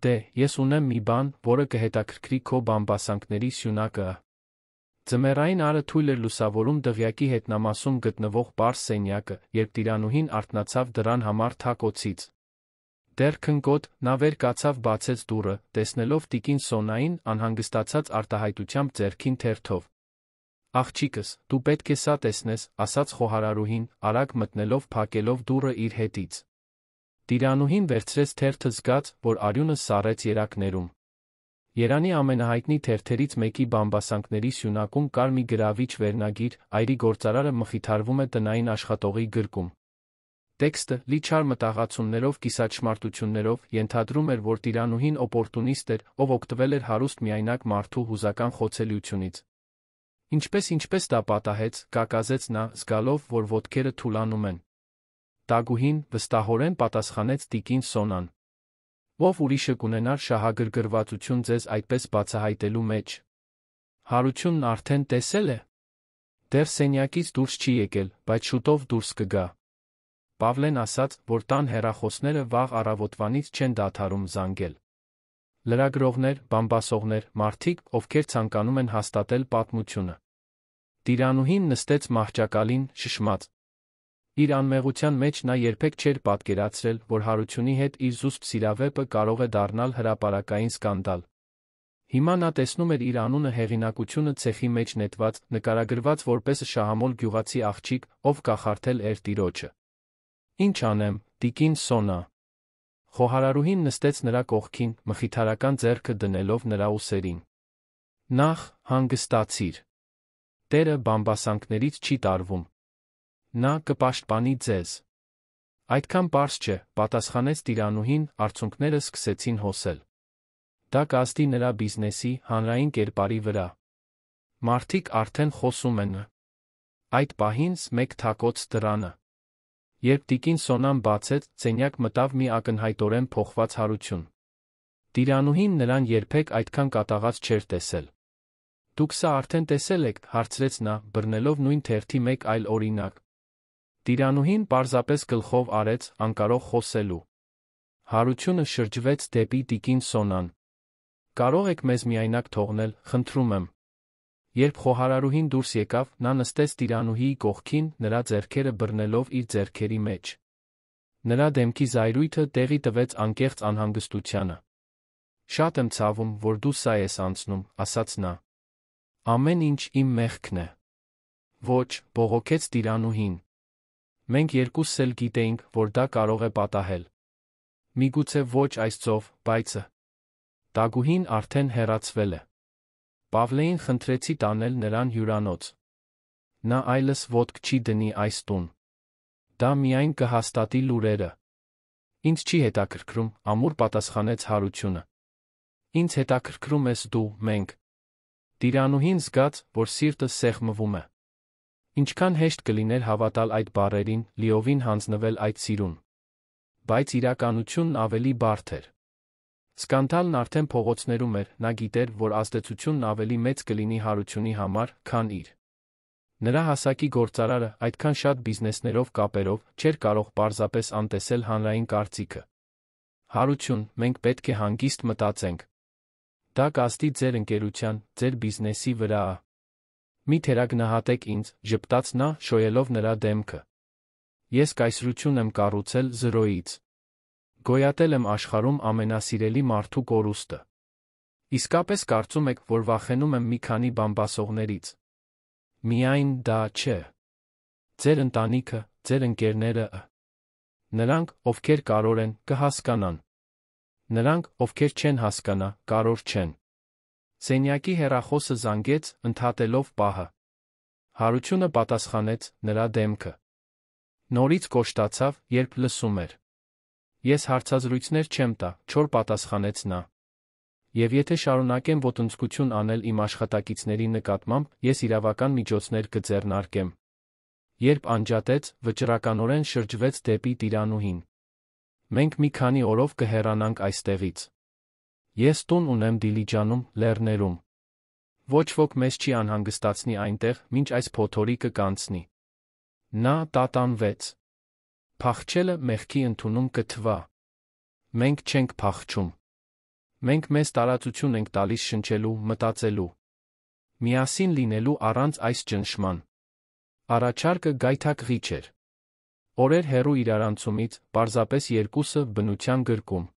Դե, ես ունեմ մի բան, որը կհետաքրքրի քո բամբասանքների սյունակը։ Ձմեռային արը թույլ էր լուսավորում դղյակի հետնամասում գտնվող պարզ սենյակը, երբ տիրանուհին արթնացավ դռան համար թակ օձից։ Դեռ քնկոտ, նա վեր կացավ բացեց դուռը, տեսնելով տիկին Սոնային, անհանգստացած արտահայտությամբ ձեռքին թերթով։ Աղջիկս, դու պետք է սա տեսնես, ասաց խոհարարուհին, արագ մտնելով փակելով դուռը իր հետից։ Տիրանուհին վերցրեց թերթը զգաց, որ արյունը սառեց երակներում։ Երանի ամենահայտնի թերթերից մեկի բամբասանքների սյունակում կար մի գրավիչ վերնագիր, այրի գործարարը մխիթարվում է տնային աշխատողի գրկում։ Տեքստը, լի չար մտաղացումներով, կիսաճշմարտություններով, ենթադրում էր, որ տիրանուհին օպորտունիստ էր, ով օգտվել էր հարուստ միայնակ մարդու հուզական խոցելիությունից։ Ինչպես դա պատահեց, կակազեց նա, զգալով, որ ոտքերը թուլանում են։ Տագուհին, վստահորեն պատասխանեց տիկին Սոնան։ Ով ուրիշը կունենար շահագրգռվածություն ձեզ այդպես բացահայտելու մեջ։ Հարությունն արդեն տեսել է։ Դեռ սենյակից դուրս չի եկել, բայց շուտով դուրս կգա։ Պավլեն ասաց, որ տան հեռախոսները վաղ առավոտվանից չեն դադարում զանգել։ Լրագրողներ, բամբասողներ, մարդիկ, ովքեր ցանկանում են հաստատել պատմությունը։ Տիրանուհին նստեց մահճակալին, շշմած։ Իր անմեղության մեջ նա երբեք չէր պատկերացրել, որ Հարությունի հետ իր զուսպ սիրավեպը կարող է դառնալ հրապարակային սկանդալ։ Հիմա նա տեսնում էր իր անունը հեղինակությունը ցեխի մեջ նետված, նկարագրված որպես շահամոլ գյուղացի աղջիկ, ով կախարդել էր տիրոջը։ Ինչ անեմ, տիկին Սոնա։ Խոհարարուհին նստեց նրա կողքին, մխիթարական ձեռքը դնելով նրա ուսերին։ Նախ, հանգստացիր։ Տերը բամբասանքներից չի տարվում։ Նա կպաշտպանի ձեզ։ Այդքան պարզ չէ, պատասխանեց տիրանուհին, արցունքները սկսեցին հոսել։ Դա կազդի նրա բիզնեսի, հանրային կերպարի վրա։ Մարդիկ արդեն խոսում են։ Այդ պահին մեկ թակոց դռանը։ Երբ տիկին Սոնան բացեց, սենյակ մտավ մի ակնհայտորեն փոխված Հարություն։ Տիրանուհին նրան երբեք այդքան կատաղած չէր տեսել։ Դուք սա արդեն տեսել եք, հարցրեց նա, բռնելով նույն թերթի մեկ այլ օրինակ։ Տիրանուհին պարզապես գլխով արեց, անկարող խոսելու։ Հարությունը շրջվեց դեպի տիկին Սոնան։ Կարող եք մեզ միայնակ թողնել, խնդրում եմ։ Երբ խոհարարուհին դուրս եկավ, նա նստեց տիրանուհիի կողքին, նրա ձեռքերը բռնելով իր ձեռքերի մեջ։ Նրա դեմքի զայրույթը տեղի տվեց անկեղծ անհանգստությանը։ Շատ եմ ցավում, որ դու սա ես անցնում, ասաց նա։ Ամեն ինչ իմ մեղքն է։ Ոչ, բողոքեց տիրանուհին։ Մենք երկուսս էլ գիտեինք, որ դա կարող է պատահել։ Միգուցե ոչ այս ծով, բայց… Տագուհին արդեն հեռացվել է։ Պավլեին խնդրեցի տանել նրան հյուրանոց։ Նա այլս ոտք չի դնի այս տուն։ Դա միայն կհաստատի լուրերը։ Ինձ չի հետաքրքրում, ամուր պատասխանեց Հարությունը։ Ինձ հետաքրքրում ես դու, մենք։ Տիրանուհին զգաց, որ սիրտը սեղմվում է։ Ինչքան հեշտ կլիներ հավատալ այդ բառերին, լիովին հանձնվել այդ սիրուն։ Բայց իրականությունն ավելի բարդ էր։ Սկանդալն արդեն փողոցներում էր, նա գիտեր, որ ազդեցությունն ավելի մեծ կլինի Հարությունի համար, քան իր։ Նրա հասակի գործարարը, այդքան շատ բիզնեսներով կապերով, չէր կարող պարզապես անտեսել հանրային կարծիքը։ Հարություն, մենք պետք է հանգիստ մտածենք։ Դա կազդի ձեր ընկերության, ձեր բիզնեսի վրա։ Մի թերագնահատեք ինձ, ժպտաց նա, շոյելով նրա դեմքը։ Ես կայսրություն եմ կառուցել զրոյից։ Գոյատել եմ աշխարհում ամենասիրելի մարդու կորուստը։ Իսկապես կարծում եք, որ վախենում եմ մի քանի բամբասողներից։ Միայն դա չէ։ Ձեր ընտանիքը, ձեր ընկերները… Նրանք, ովքեր կարոր են, կհասկանան։ Նրանք, ովքեր չեն հասկանա, կարոր չեն։ Սենյակի հեռախոսը զանգեց, ընդհատելով պահը։ Հարությունը պատասխանեց, նրա դեմքը նորից կոշտացավ, երբ լսում էր։ Ես հարցազրույցներ չեմ տա, չոր պատասխանեց նա։ Եվ եթե շարունակեմ ոտնձգություն անել իմ աշխատակիցների նկատմամբ, ես իրավական միջոցներ կձեռնարկեմ։ Երբ անջատեց, վճռականորեն շրջվեց դեպի տիրանուհին։ Մենք մի քանի օրով կհեռանանք այստեղից։ Ես տուն ունեմ Դիլիջանում, լեռներում։ Ոչ ոք մեզ չի անհանգստացնի այնտեղ, մինչ այս փոթորիկը կանցնի։ Նա տատանվեց։ Փախչելը մեղքի ընդունում կթվա։ Մենք չենք փախչում։ Մենք մեզ տարածություն ենք տալիս շնչելու, մտածելու, միասին լինելու առանց այս ճնշման։ Առաջարկը գայթակղիչ էր։ Օրեր հեռու իրարանցումից, պարզապես երկուսը բնության գրկում։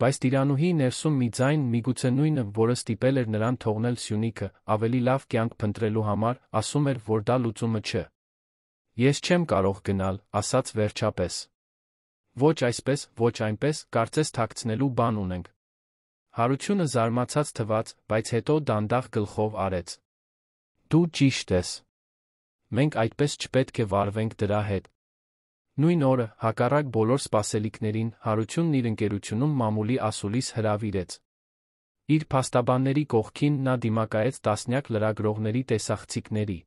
Բայց տիրանուհի ներսում մի ձայն, միգուցե նույնը, որը ստիպել էր նրան թողնել Սյունիքը, ավելի լավ կյանք փնտրելու համար, ասում էր, որ դա լուծումը չէ։ Ես չեմ կարող գնալ, ասաց վերջապես։ Ոչ այսպես, ոչ այնպես, կարծես թաքցնելու բան ունենք։ Հարությունը զարմացած թվաց, բայց հետո դանդաղ գլխով արեց։ Դու ճիշտ ես։ Մենք այդպես չպետք է վարվենք դրա հետ։ Նույն օրը, հակառակ բոլոր սպասելիքներին, Հարությունն իր ընկերությունում մամուլի ասուլիս հրավիրեց։ Իր փաստաբանների կողքին նա դիմակայեց տասնյակ լրագրողների տեսախցիկների։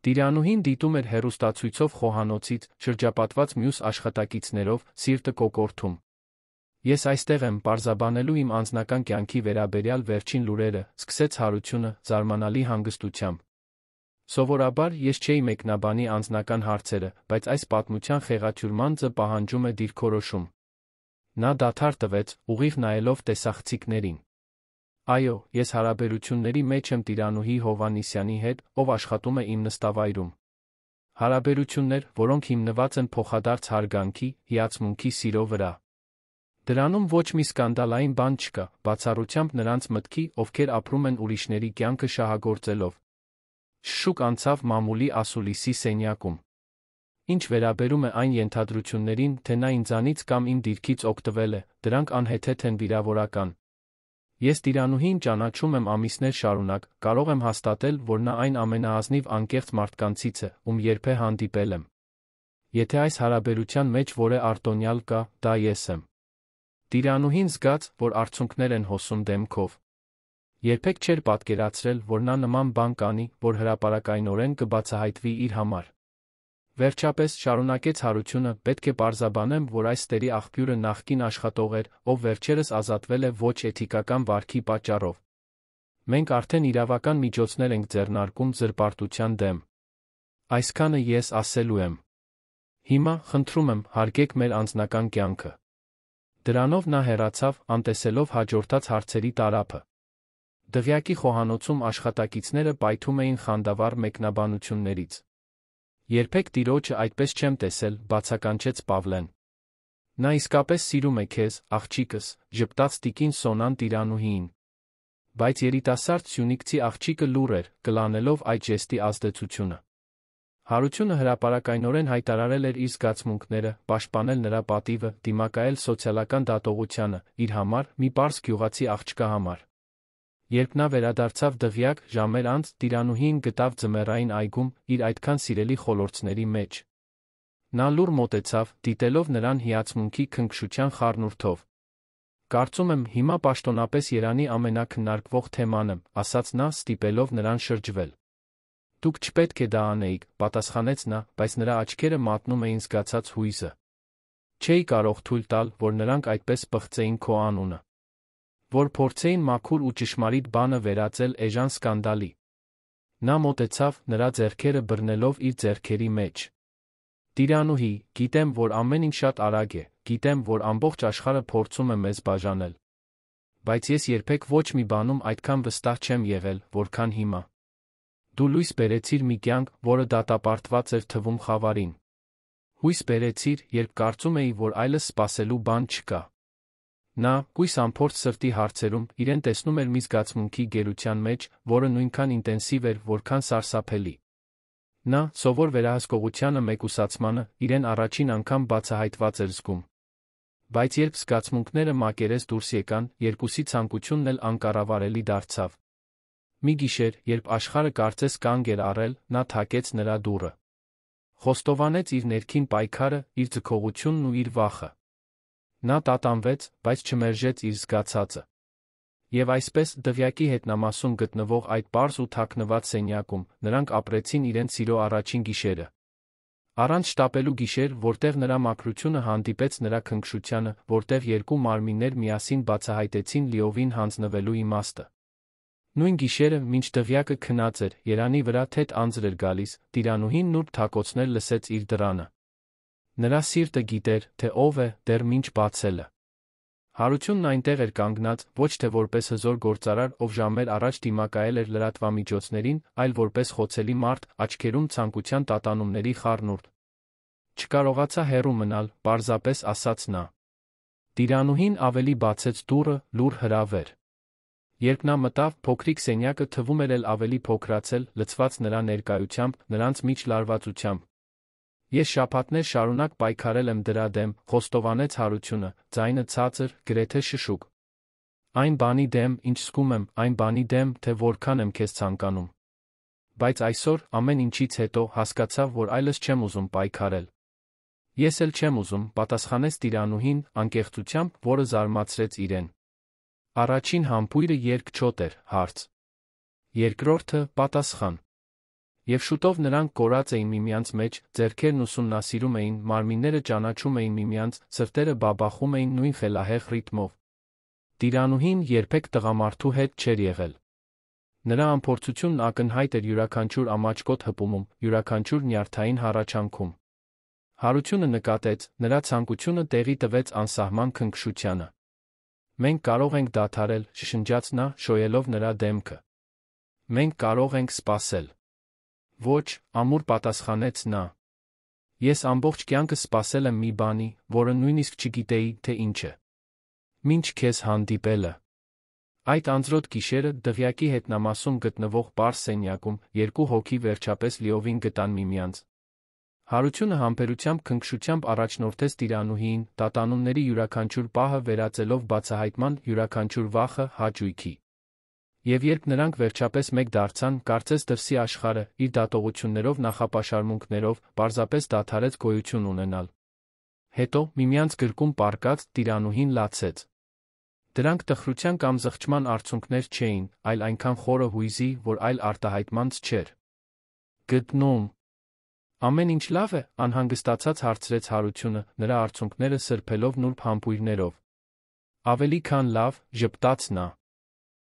Տիրանուհին դիտում էր հեռուստացույցով խոհանոցից, շրջապատված մյուս աշխատակիցներով, սիրտը կոկորդում։ Ես այստեղ եմ պարզաբանելու իմ անձնական կյանքի վերաբերյալ վերջին լուրերը, սկսեց Հարությունը, զարմանալի հանգստությամբ։ Սովորաբար ես չէի մեկնաբանի անձնական հարցերը, բայց այս պատմության խեղաթյուրման ձը պահանջում է դիրքորոշում։ Նա դադար տվեց, ուղիղ նայելով տեսախցիկներին։ Այո, ես հարաբերությունների մեջ եմ Տիրանուհի Հովհաննիսյանի հետ, ով աշխատում է իմ նստավայրում։ Հարաբերություններ, որոնք հիմնված են փոխադարձ հարգանքի, հիացմունքի սիրո վրա։ Դրանում ոչ մի սկանդալային բան չկա, բացառությամբ նրանց մտքի, ովքեր ապրում են ուրիշների կյանքը շահագործելով։ Շշուկ անցավ մամուլի ասուլիսի սենյակում։ Ինչ վերաբերում է այն ենթադրություններին, թե նա ինձանից կամ իմ դիրքից օգտվել է, դրանք անհեթեթ են վիրավորական։ Ես Տիրանուհին ճանաչում եմ ամիսներ շարունակ, կարող եմ հաստատել, որ նա այն ամենաազնիվ անկեղծ մարդկանցից է, ում երբե հանդիպել եմ։ Եթե այս հարաբերության մեջ որևէ արտոնյալ կա, դա ես եմ։ Տիրանուհին զգաց, որ արցունքներ են հոսում դեմքով։ Երբեք չէր պատկերացրել, որ նա նման բան կանի, որ հրապարակայնորեն կբացահայտվի իր համար։ Վերջապես, շարունակեց Հարությունը, պետք է պարզաբանեմ, որ այս ստերի աղբյուրը նախկին աշխատող էր, ով վերջերս ազատվել է ոչ էթիկական վարքի պատճառով։ Մենք արդեն իրավական միջոցներ ենք ձեռնարկում զրպարտության դեմ։ Այսքանը ես ասելու եմ։ Հիմա, խնդրում եմ, հարգեք մեր անձնական կյանքը։ Դրանով նա հեռացավ, անտեսելով հաջորդած հարցերի տարափը։ Դղյակի խոհանոցում աշխատակիցները պայթում էին խանդավառ մեկնաբանություններից։ Երբեք տիրոջը այդպես չեմ տեսել, բացականչեց Պավլեն։ Նա իսկապես սիրում է քեզ, աղջիկս, ժպտաց տիկին Սոնան Տիրանուհիին։ Բայց երիտասարդ սյունիքցի աղջիկը լուռ էր, կլանելով այդ ժեստի ազդեցությունը։ Հարությունը հրապարակայնորեն հայտարարել էր իր զգացմունքները, պաշտպանել նրա պատիվը, դիմակայել սոցիալական դատողությանը, իր համար, մի պարզ գյուղացի աղջկա համար։ Երբ նա վերադարձավ դղյակ, ժամեր անց, Տիրանուհին գտավ ձմեռային այգում, իր այդքան սիրելի խոլորձների մեջ։ Նա լուռ մոտեցավ, դիտելով նրան հիացմունքի քնքշության խառնուրդով։ Կարծում եմ, հիմա պաշտոնապես Երանի ամենաքննարկվող թեման եմ, ասաց նա, ստիպելով նրան շրջվել։ Դուք չպետք է դա անեիք, պատասխանեց նա, բայց նրա աչքերը մատնում էին զգացած հույզը։ Չէի կարող թույլ տալ, որ նրանք այդպես պղծեին քո անունը։ Որ փորձեին մաքուր ու ճշմարիտ բանը վերածել էժան սկանդալի։ Նա մոտեցավ, նրա ձեռքերը բռնելով իր ձեռքերի մեջ։ Տիրանուհի, գիտեմ, որ ամեն ինչ շատ արագ է, գիտեմ, որ ամբողջ աշխարհը փորձում է մեզ բաժանել։ Բայց ես երբեք ոչ մի բանում այդքան վստահ չեմ եղել, որքան հիմա։ Դու լույս բերեցիր մի կյանք, որը դատապարտված էր թվում խավարին։ Հույս բերեցիր, երբ կարծում էի, որ այլս սպասելու բան չկա։ Նա, կույս անփորձ սրտի հարցերում, իրեն տեսնում էր մի զգացմունքի գերության մեջ, որը նույնքան ինտենսիվ էր, որքան սարսափելի։ Նա, սովոր վերահսկողությանը մեկուսացմանը, իրեն առաջին անգամ բացահայտված էր զգում։ Բայց երբ զգացմունքները մակերես դուրս եկան, երկուսի ցանկությունն էլ անկառավարելի դարձավ։ Մի գիշեր, երբ աշխարհը կարծես կանգ էր առել, նա թակեց նրա դուռը։ Խոստովանեց իր ներքին պայքարը, իր ձգողությունն ու իր վախը։ Նա տատանվեց, բայց չմերժեց իր զգացածը։ Եվ այսպես, դղյակի հետնամասում գտնվող այդ պարզ ու թաքնված սենյակում, նրանք ապրեցին իրենց սիրո առաջին գիշերը։ Առանց շտապելու գիշեր, որտեղ նրա մաքրությունը հանդիպեց նրա քնքշությանը, որտեղ երկու մարմիններ միասին բացահայտեցին լիովին հանձնվելու իմաստը։ Նույն գիշերը, մինչ դղյակը քնած էր, երանի վրա թեթ անձր էր գալիս, տիրանուհին նուրբ թակոցներ լսեց իր դռանը։ Նրա սիրտը գիտեր, թե ով է, դեռ մինչ բացելը։ Հարությունն այնտեղ էր կանգնած, ոչ թե որպես հզոր գործարար, ով ժամեր առաջ դիմակայել էր լրատվամիջոցներին, այլ որպես խոցելի մարդ, աչքերում ցանկության տատանումների խառնուրդ։ Չկարողացա հեռու մնալ, պարզապես ասաց նա։ Տիրանուհին ավելի բացեց դուռը, լուր հրավեր։ Երբ նա մտավ, փոքրիկ սենյակը թվում էր ավելի փոքրացել, լցված նրա ներկայությամբ, նրանց միջ լարվածությամբ։ Ես շաբաթներ շարունակ պայքարել եմ դրա դեմ, խոստովանեց Հարությունը, ձայնը ցածր, գրեթե շշուկ։ Այն բանի դեմ, ինչ զգում եմ, այն բանի դեմ, թե որքան եմ քեզ ցանկանում։ Բայց այսօր, ամեն ինչից հետո, հասկացա, որ այլս չեմ ուզում պայքարել։ Ես էլ չեմ ուզում, պատասխանեց տիրանուհին, անկեղծությամբ, որը զարմացրեց իրեն։ Առաջին համբույրը երկչոտ էր, հարց։ Երկրորդը՝ պատասխան։ Եվ շուտով նրանք կորած էին միմյանց մեջ, ձեռքերն ուսումնասիրում էին, մարմինները ճանաչում էին միմյանց, սրտերը բաբախում էին նույն խելահեղ ռիթմով։ Տիրանուհին երբեք տղամարդու հետ չէր եղել։ Նրա անփորձությունն ակնհայտ էր յուրաքանչյուր ամաչկոտ հպումում, յուրաքանչյուր նյարդային հառաչանքում։ Հարությունը նկատեց, նրա ցանկությունը տեղի տվեց անսահման քնքշությանը։ Մենք կարող ենք դադարել, շշնջաց նա, շոյելով նրա դեմքը։ Մենք կարող ենք սպասել։ Ոչ, ամուր պատասխանեց նա։ Ես ամբողջ կյանքս սպասել եմ մի բանի, որը նույնիսկ չգիտեի, թե ինչ է։ Մինչ քեզ հանդիպելը։ Այդ անձրոտ գիշերը, դղյակի հետնամասում գտնվող պարզ սենյակում, երկու հոգի վերջապես լիովին գտան միմյանց։ Հարությունը համբերությամբ քնքշությամբ առաջնորդեց տիրանուհիին, տատանումների յուրաքանչյուր պահը վերածելով բացահայտման, յուրաքանչյուր վախը հաճույքի։ Եվ երբ նրանք վերջապես մեկ դարձան, կարծես դրսի աշխարհը, իր դատողություններով, նախապաշարմունքներով, պարզապես դադարեց գոյություն ունենալ։ Հետո, միմյանց գրկում պառկած, տիրանուհին լացեց։ Դրանք տխրության կամ զղջման արդյունքներ չէին, այլ այնքան խորը հույզի, որ այլ արտահայտմանց չէր։ Գտնում։ Ամեն ինչ լավ է, անհանգստացած հարցրեց Հարությունը, նրա արցունքները սրբելով նուրբ համբույրներով։ Ավելի քան լավ, ժպտաց նա։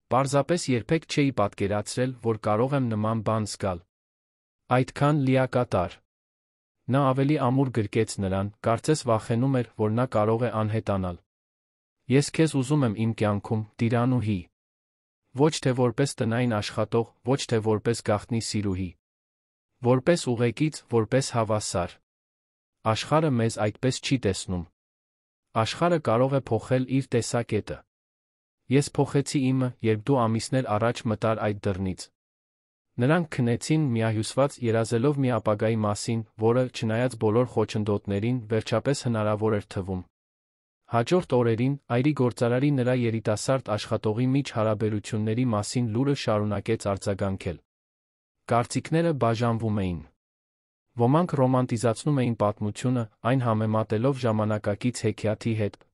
Պարզապես երբեք չէի պատկերացրել, որ կարող եմ նման բան զգալ։ Այդքան լիակատար։ Նա ավելի ամուր գրկեց նրան, կարծես վախենում էր, որ նա կարող է անհետանալ։ Ես քեզ ուզում եմ իմ կյանքում, տիրանուհի։ Ոչ թե որպես տնային աշխատող, ոչ թե որպես գաղտնի սիրուհի։ Որպես ուղեկից, որպես հավասար։ Աշխարհը մեզ այդպես չի տեսնում։ Աշխարհը կարող է փոխել իր տեսակետը։ Ես փոխեցի իմը, երբ դու ամիսներ առաջ մտար այդ դռնից։ Նրանք քնեցին, միահյուսված, երազելով մի ապագայի մասին, որը, չնայած բոլոր խոչընդոտներին, վերջապես հնարավոր էր թվում։ Հաջորդ օրերին, այրի գործարարի նրա երիտասարդ աշխատողի միջ հարաբերությունների մասին լուրը շարունակեց արձագանքել։ Կարծիքները բաժանվում էին։ Ոմանք ռոմանտիզացնում էին պատմությունը, այն համեմատելով ժամանակակից հեքիաթի հետ։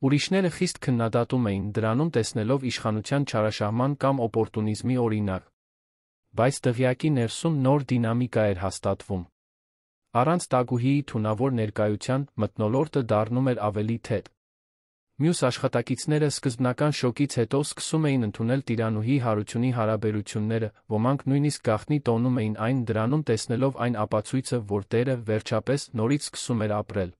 Ուրիշները խիստ քննադատում էին, դրանում տեսնելով իշխանության չարաշահման կամ օպորտունիզմի օրինակ։ Բայց դղյակի ներսում նոր դինամիկա էր հաստատվում։ Առանց տագուհիի թունավոր ներկայության, մթնոլորտը դառնում էր ավելի թեթ։ Մյուս աշխատակիցները սկզբնական շոկից հետո սկսում էին ընդունել տիրանուհի Հարությունի հարաբերությունները, ոմանք նույնիսկ գաղտնի տոնում էին այն, դրանում տեսնելով այն ապացույցը, որ տերը, վերջապես, նորից սկսում էր ապրել։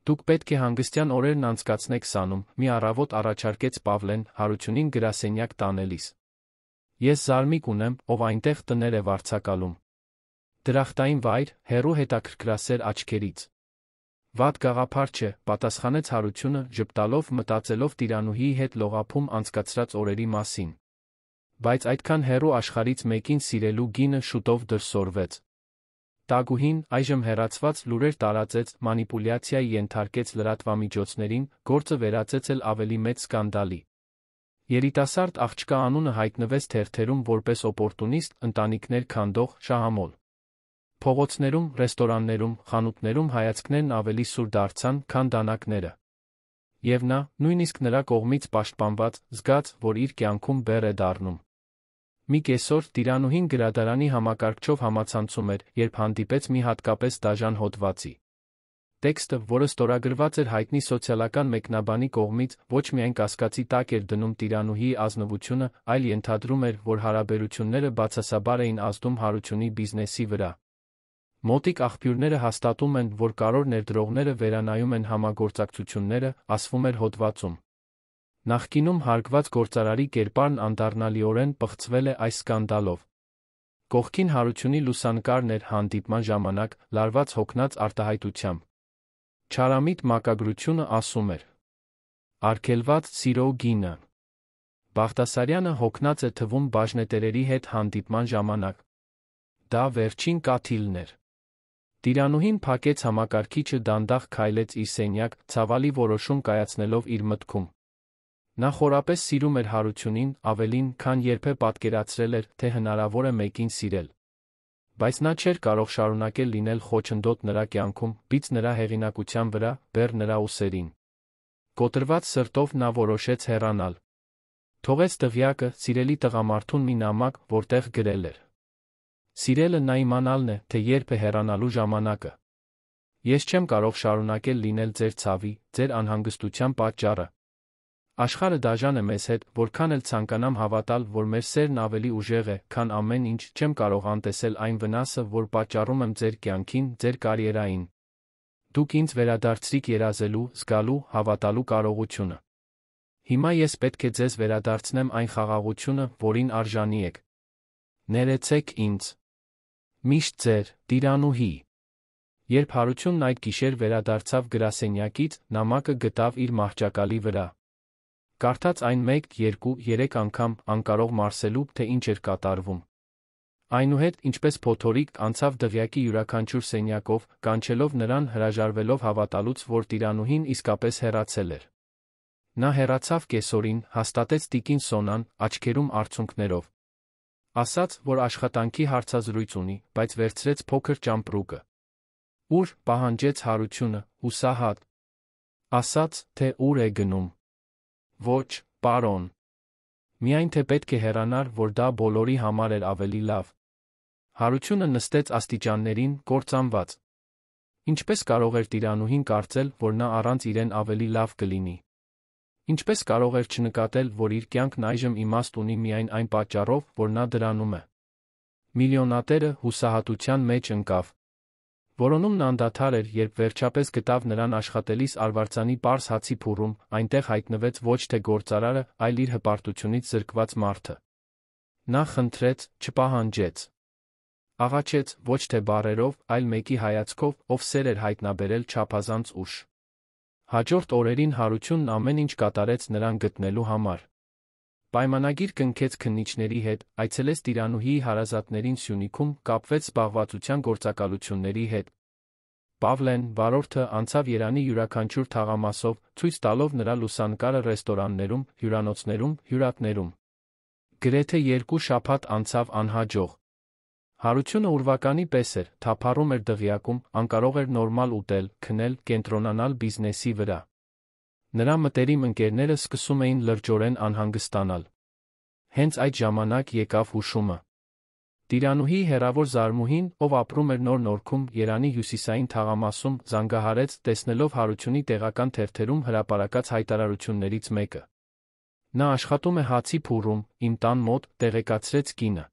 Դուք պետք է հանգստյան օրերն անցկացնեք սանում, մի առավոտ առաջարկեց Պավլեն, Հարությունին գրասենյակ տանելիս։ Ես զարմիկ ունեմ, ով այնտեղ տներ է վարձակալում։ Դրախտային վայր, հեռու հետաքրքրասեր աչքերից։ Վատ գաղափար չէ, պատասխանեց Հարությունը, ժպտալով, մտածելով տիրանուհիի հետ լողափում անցկացրած օրերի մասին։ Բայց այդքան հեռու աշխարհից մեկին սիրելու գինը շուտով դրսևորվեց։ Տագուհին, այժմ հեռացված, լուրեր տարածեց, մանիպուլյացիայի ենթարկեց լրատվամիջոցներին, գործը վերածեց ավելի մեծ սկանդալի։ Երիտասարդ աղջկա անունը հայտնվեց թերթերում որպես օպորտունիստ, ընտանիքներ քանդող, շահամոլ։ Փողոցներում, ռեստորաններում, խանութներում հայացքներն ավելի սուր դարձան, քան դանակները։ Եվ նա, նույնիսկ նրա կողմից պաշտպանված, զգաց, որ իր կյանքում բեռ է դառնում։ Մի կեսօր տիրանուհին գրադարանի համակարգչով համացանցում էր, երբ հանդիպեց մի հատկապես դաժան հոդվածի։ Տեքստը, որը ստորագրված էր հայտնի սոցիալական մեկնաբանի կողմից, ոչ միայն կասկածի տակ էր դնում տիրանուհիի ազնվությունը, այլ ենթադրում էր, որ հարաբերությունները բացասաբար էին ազդում Հարությունի բիզնեսի վրա։ Մոտիկ աղբյուրները հաստատում են, որ կարևոր ներդրողները վերանայում են համագործակցությունները, ասվում էր հոդվածում։ Նախկինում հարգված գործարարի կերպարն անդառնալիորեն պղծվել է այս սկանդալով։ Կողքին Հարությունի լուսանկարն էր հանդիպման ժամանակ, լարված հոգնած արտահայտությամբ։ Չարամիտ մակագրությունը ասում էր. «Արգելված սիրո գինը»։ Բաղդասարյանը հոգնած է թվում բաժնետերերի հետ հանդիպման ժամանակ։ Դա վերջին կաթիլն էր։ Տիրանուհին փակեց համակարգիչը, դանդաղ քայլեց իր սենյակ, ցավալի որոշում կայացնելով իր մտքում։ Նա խորապես սիրում էր Հարությունին, ավելին, քան երբևէ պատկերացրել էր, թե հնարավոր է մեկին սիրել։ Բայց նա չէր կարող շարունակել լինել խոչընդոտ նրա կյանքում, բիծ նրա հեղինակության վրա, բեռ նրա ուսերին։ Կոտրված սրտով նա որոշեց հեռանալ։ Թողեց դղյակը, սիրելի տղամարդուն մի նամակ, որտեղ գրել էր. «Սիրելը նա իմանալն է, թե երբ է հեռանալու ժամանակը։ Ես չեմ կարող շարունակել լինել ձեր ցավի, ձեր անհանգստության պատճառը։ Աշխարհը դաժան է մեզ հետ, որքան էլ ցանկանամ հավատալ, որ մեր սերն ավելի ուժեղ է, քան ամեն ինչ, չեմ կարող անտեսել այն վնասը, որ պատճառում եմ ձեր կյանքին, ձեր կարիերային։ Դուք ինձ վերադարձրիք երազելու, զգալու, հավատալու կարողությունը։ Հիմա ես պետք է ձեզ վերադարձնեմ այն խաղաղությունը, որին արժանի եք։ Ներեցեք ինձ։ Միշտ ձեր Տիրանուհի»։ Երբ Հարությունն այդ գիշեր վերադարձավ գրասենյակից, նամակը գտավ իր մահճակալի վրա։ Կարդաց այն 1, 2, 3 անգամ, անկարող մարսելու, թե ինչ էր կատարվում։ Այնուհետ, ինչպես փոթորիկ, անցավ դղյակի յուրաքանչյուր սենյակով, կանչելով նրան, հրաժարվելով հավատալուց, որ տիրանուհին իսկապես հեռացել էր։ Նա հեռացավ կեսօրին, հաստատեց տիկին Սոնան, աչքերում արցունքներով։ Ասաց, որ աշխատանքի հարցազրույց ունի, բայց վերցրեց փոքր ճամպրուկը։ Ուր, պահանջեց Հարությունը, հուսահատ։ Ասաց, թե ուր է գնում։ Ոչ, պարոն։ Միայն թե պետք է հեռանար, որ դա բոլորի համար էր ավելի լավ։ Հարությունը նստեց աստիճաններին, կործանված։ Ինչպես կարող էր տիրանուհին կարծել, որ նա առանց իրեն ավելի լավ կլինի։ Ինչպես կարող էր չնկատել, որ իր կյանքն այժմ իմաստ ունի միայն այն պատճառով, որ նա դրանում է։ Միլիոնատերը հուսահատության մեջ ընկավ։ Որոնումն անդադար էր, երբ վերջապես գտավ նրան աշխատելիս արվարձանի պարզ հացի փուռում, այնտեղ հայտնվեց ոչ թե գործարարը, այլ իր հպարտությունից զրկված մարդը։ Նա խնդրեց, չպահանջեց։ Աղաչեց, ոչ թե բառերով, այլ մեկի հայացքով, ով սեր էր հայտնաբերել չափազանց ուշ։ Հաջորդ օրերին Հարությունն ամեն ինչ կատարեց նրան գտնելու համար։ Պայմանագիր կնքեց քննիչների հետ, այցելեց տիրանուհիի հարազատներին Սյունիքում, կապվեց զբաղվածության գործակալությունների հետ։ Պավլեն, վարորդը, անցավ Երանի յուրաքանչյուր թաղամասով, ցույց տալով նրա լուսանկարը ռեստորաններում, հյուրանոցներում, հյուրատներում։ Գրեթե 2 շաբաթ անցավ անհաջող։ Հարությունը ուրվականի պես էր, թափառում էր դղյակում, անկարող էր նորմալ ուտել, քնել, կենտրոնանալ բիզնեսի վրա։ Նրա մտերիմ ընկերները սկսում էին լրջորեն անհանգստանալ։ Հենց այդ ժամանակ եկավ հուշումը։ Տիրանուհիի հեռավոր զարմուհին, ով ապրում էր Նոր Նորքում, Երանի հյուսիսային թաղամասում, զանգահարեց, տեսնելով Հարությունի տեղական թերթերում հրապարակած հայտարարություններից մեկը։ Նա աշխատում է հացի փուռում, իմ տան մոտ, տեղեկացրեց կինը։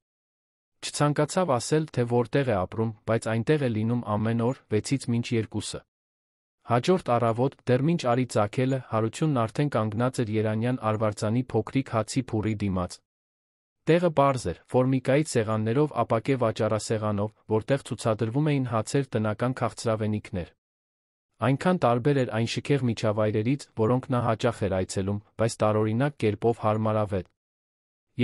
Չցանկացավ ասել, թե որտեղ է ապրում, բայց այնտեղ է լինում ամեն օր, 6-ից մինչ 2-ը։ Հաջորդ առավոտ, դեռ մինչ արի ծագելը, Հարությունն արդեն կանգնած էր Երանյան արվարձանի փոքրիկ հացի փուռի դիմաց։ Տեղը պարզ էր, ֆորմիկայի սեղաններով ապակե վաճառասեղանով, որտեղ ցուցադրվում էին հացեր, տնական քաղցրավենիքներ։ Այնքան տարբեր էր այն շքեղ միջավայրերից, որոնք նա հաճախ էր այցելում, բայց տարօրինակ կերպով հարմարավետ։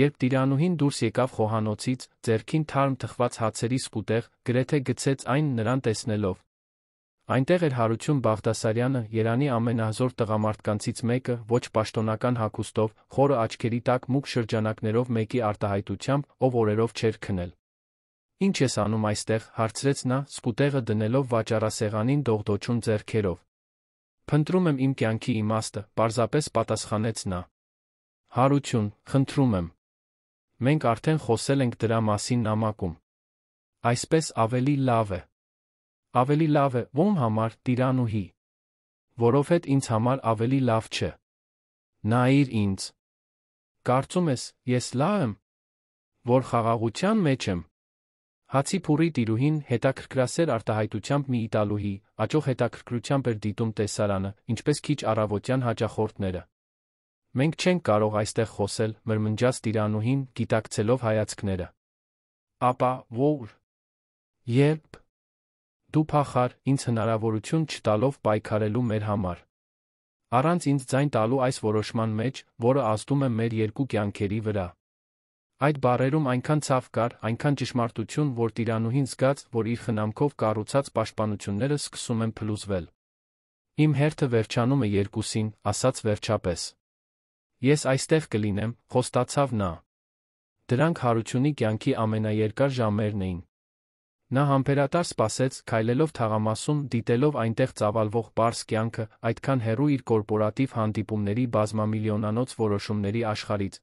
Երբ տիրանուհին դուրս եկավ խոհանոցից, ձեռքին թարմ թխված հացերի սկուտեղ, գրեթե գցեց այն նրան տեսնելով։ Այնտեղ էր Հարություն Բաղդասարյանը, Երանի ամենահզոր տղամարդկանցից մեկը, ոչ պաշտոնական հագուստով, խորը աչքերի տակ մուգ շրջանակներով մեկի արտահայտությամբ, ով օրերով չէր քնել։ Ինչ ես անում այստեղ, հարցրեց նա, սկուտեղը դնելով վաճառասեղանին դողդոջուն ձեռքերով։ Փնտրում եմ իմ կյանքի իմաստը, պարզապես պատասխանեց նա։ Հարություն, խնդրում եմ։ Մենք արդեն խոսել ենք դրա մասին նամակում։ Այսպես ավելի լավ է։ Ավելի լավ է ո՞մ համար, տիրանուհի։ Որովհետև ինձ համար ավելի լավ չէ։ Նայիր ինձ։ Կարծում ես, ես լավ եմ, որ խաղաղության մեջ եմ։ Հացի փուռի տիրուհին հետաքրքրասեր արտահայտությամբ մի իտալուհի, աճող հետաքրքրությամբ էր դիտում տեսարանը, ինչպես քիչ առավոտյան հաճախորդները։ Մենք չենք կարող այստեղ խոսել, մրմնջաց տիրանուհին, գիտակցելով հայացքները։ Ապա ո՞ր։ Երբ դու փախար, ինձ հնարավորություն չտալով պայքարելու մեր համար։ Առանց ինձ ձայն տալու այս որոշման մեջ, որը ազդում է մեր երկու կյանքերի վրա։ Այդ բառերում այնքան ցավ կար, այնքան ճշմարտություն, որ տիրանուհին զգաց, որ իր խնամքով կառուցած պաշտպանությունները սկսում են փլուզվել։ Իմ հերթը վերջանում է երկուսին, ասաց վերջապես։ Ես այստեղ կլինեմ, խոստացավ նա։ Դրանք Հարությունի կյանքի ամենաերկար ժամերն էին։ Նա համբերատար սպասեց, քայլելով թաղամասում, դիտելով այնտեղ ծավալվող պարզ կյանքը, այդքան հեռու իր կորպորատիվ հանդիպումների բազմամիլիոնանոց որոշումների աշխարհից։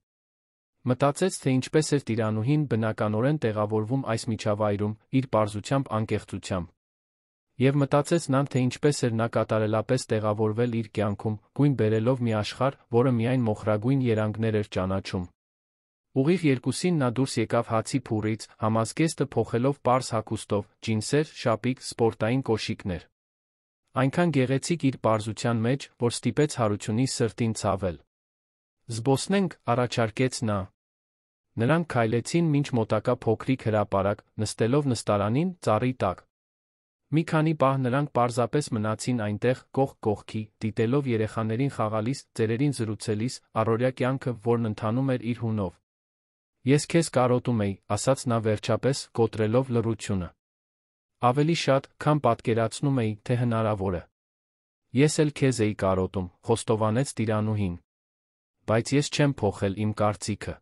Մտածեց, թե ինչպես էր տիրանուհին բնականորեն տեղավորվում այս միջավայրում, իր պարզությամբ անկեղծությամբ։ Եվ մտածեց նա, թե ինչպես էր նա կատարելապես տեղավորվել իր կյանքում, գույն բերելով մի աշխարհ, որը միայն մոխրագույն երանգներ էր ճանաչում։ Ուղիղ երկուսին նա դուրս եկավ հացի փուռից, համազգեստը փոխելով պարզ հագուստով, ջինսեր, շապիկ, սպորտային կոշիկներ։ Այնքան գեղեցիկ իր պարզության մեջ, որ ստիպեց Հարությունի սրտին ցավել։ Զբոսնենք, առաջարկեց նա։ Նրանք քայլեցին մինչ մոտակա փոքրիկ հրապարակ, նստելով նստարանին, ծառի տակ։ Մի քանի պահ նրանք պարզապես մնացին այնտեղ, կողք կողքի, դիտելով երեխաներին խաղալիս, ծերերին զրուցելիս, առօրյա կյանքը, որն ընթանում էր իր հունով։ Ես քեզ կարոտում էի, ասաց նա վերջապես, կոտրելով լռությունը։ Ավելի շատ, քան պատկերացնում էի, թե հնարավոր է։ Ես էլ քեզ էի կարոտում, խոստովանեց տիրանուհին։ Բայց ես չեմ փոխել իմ կարծիքը։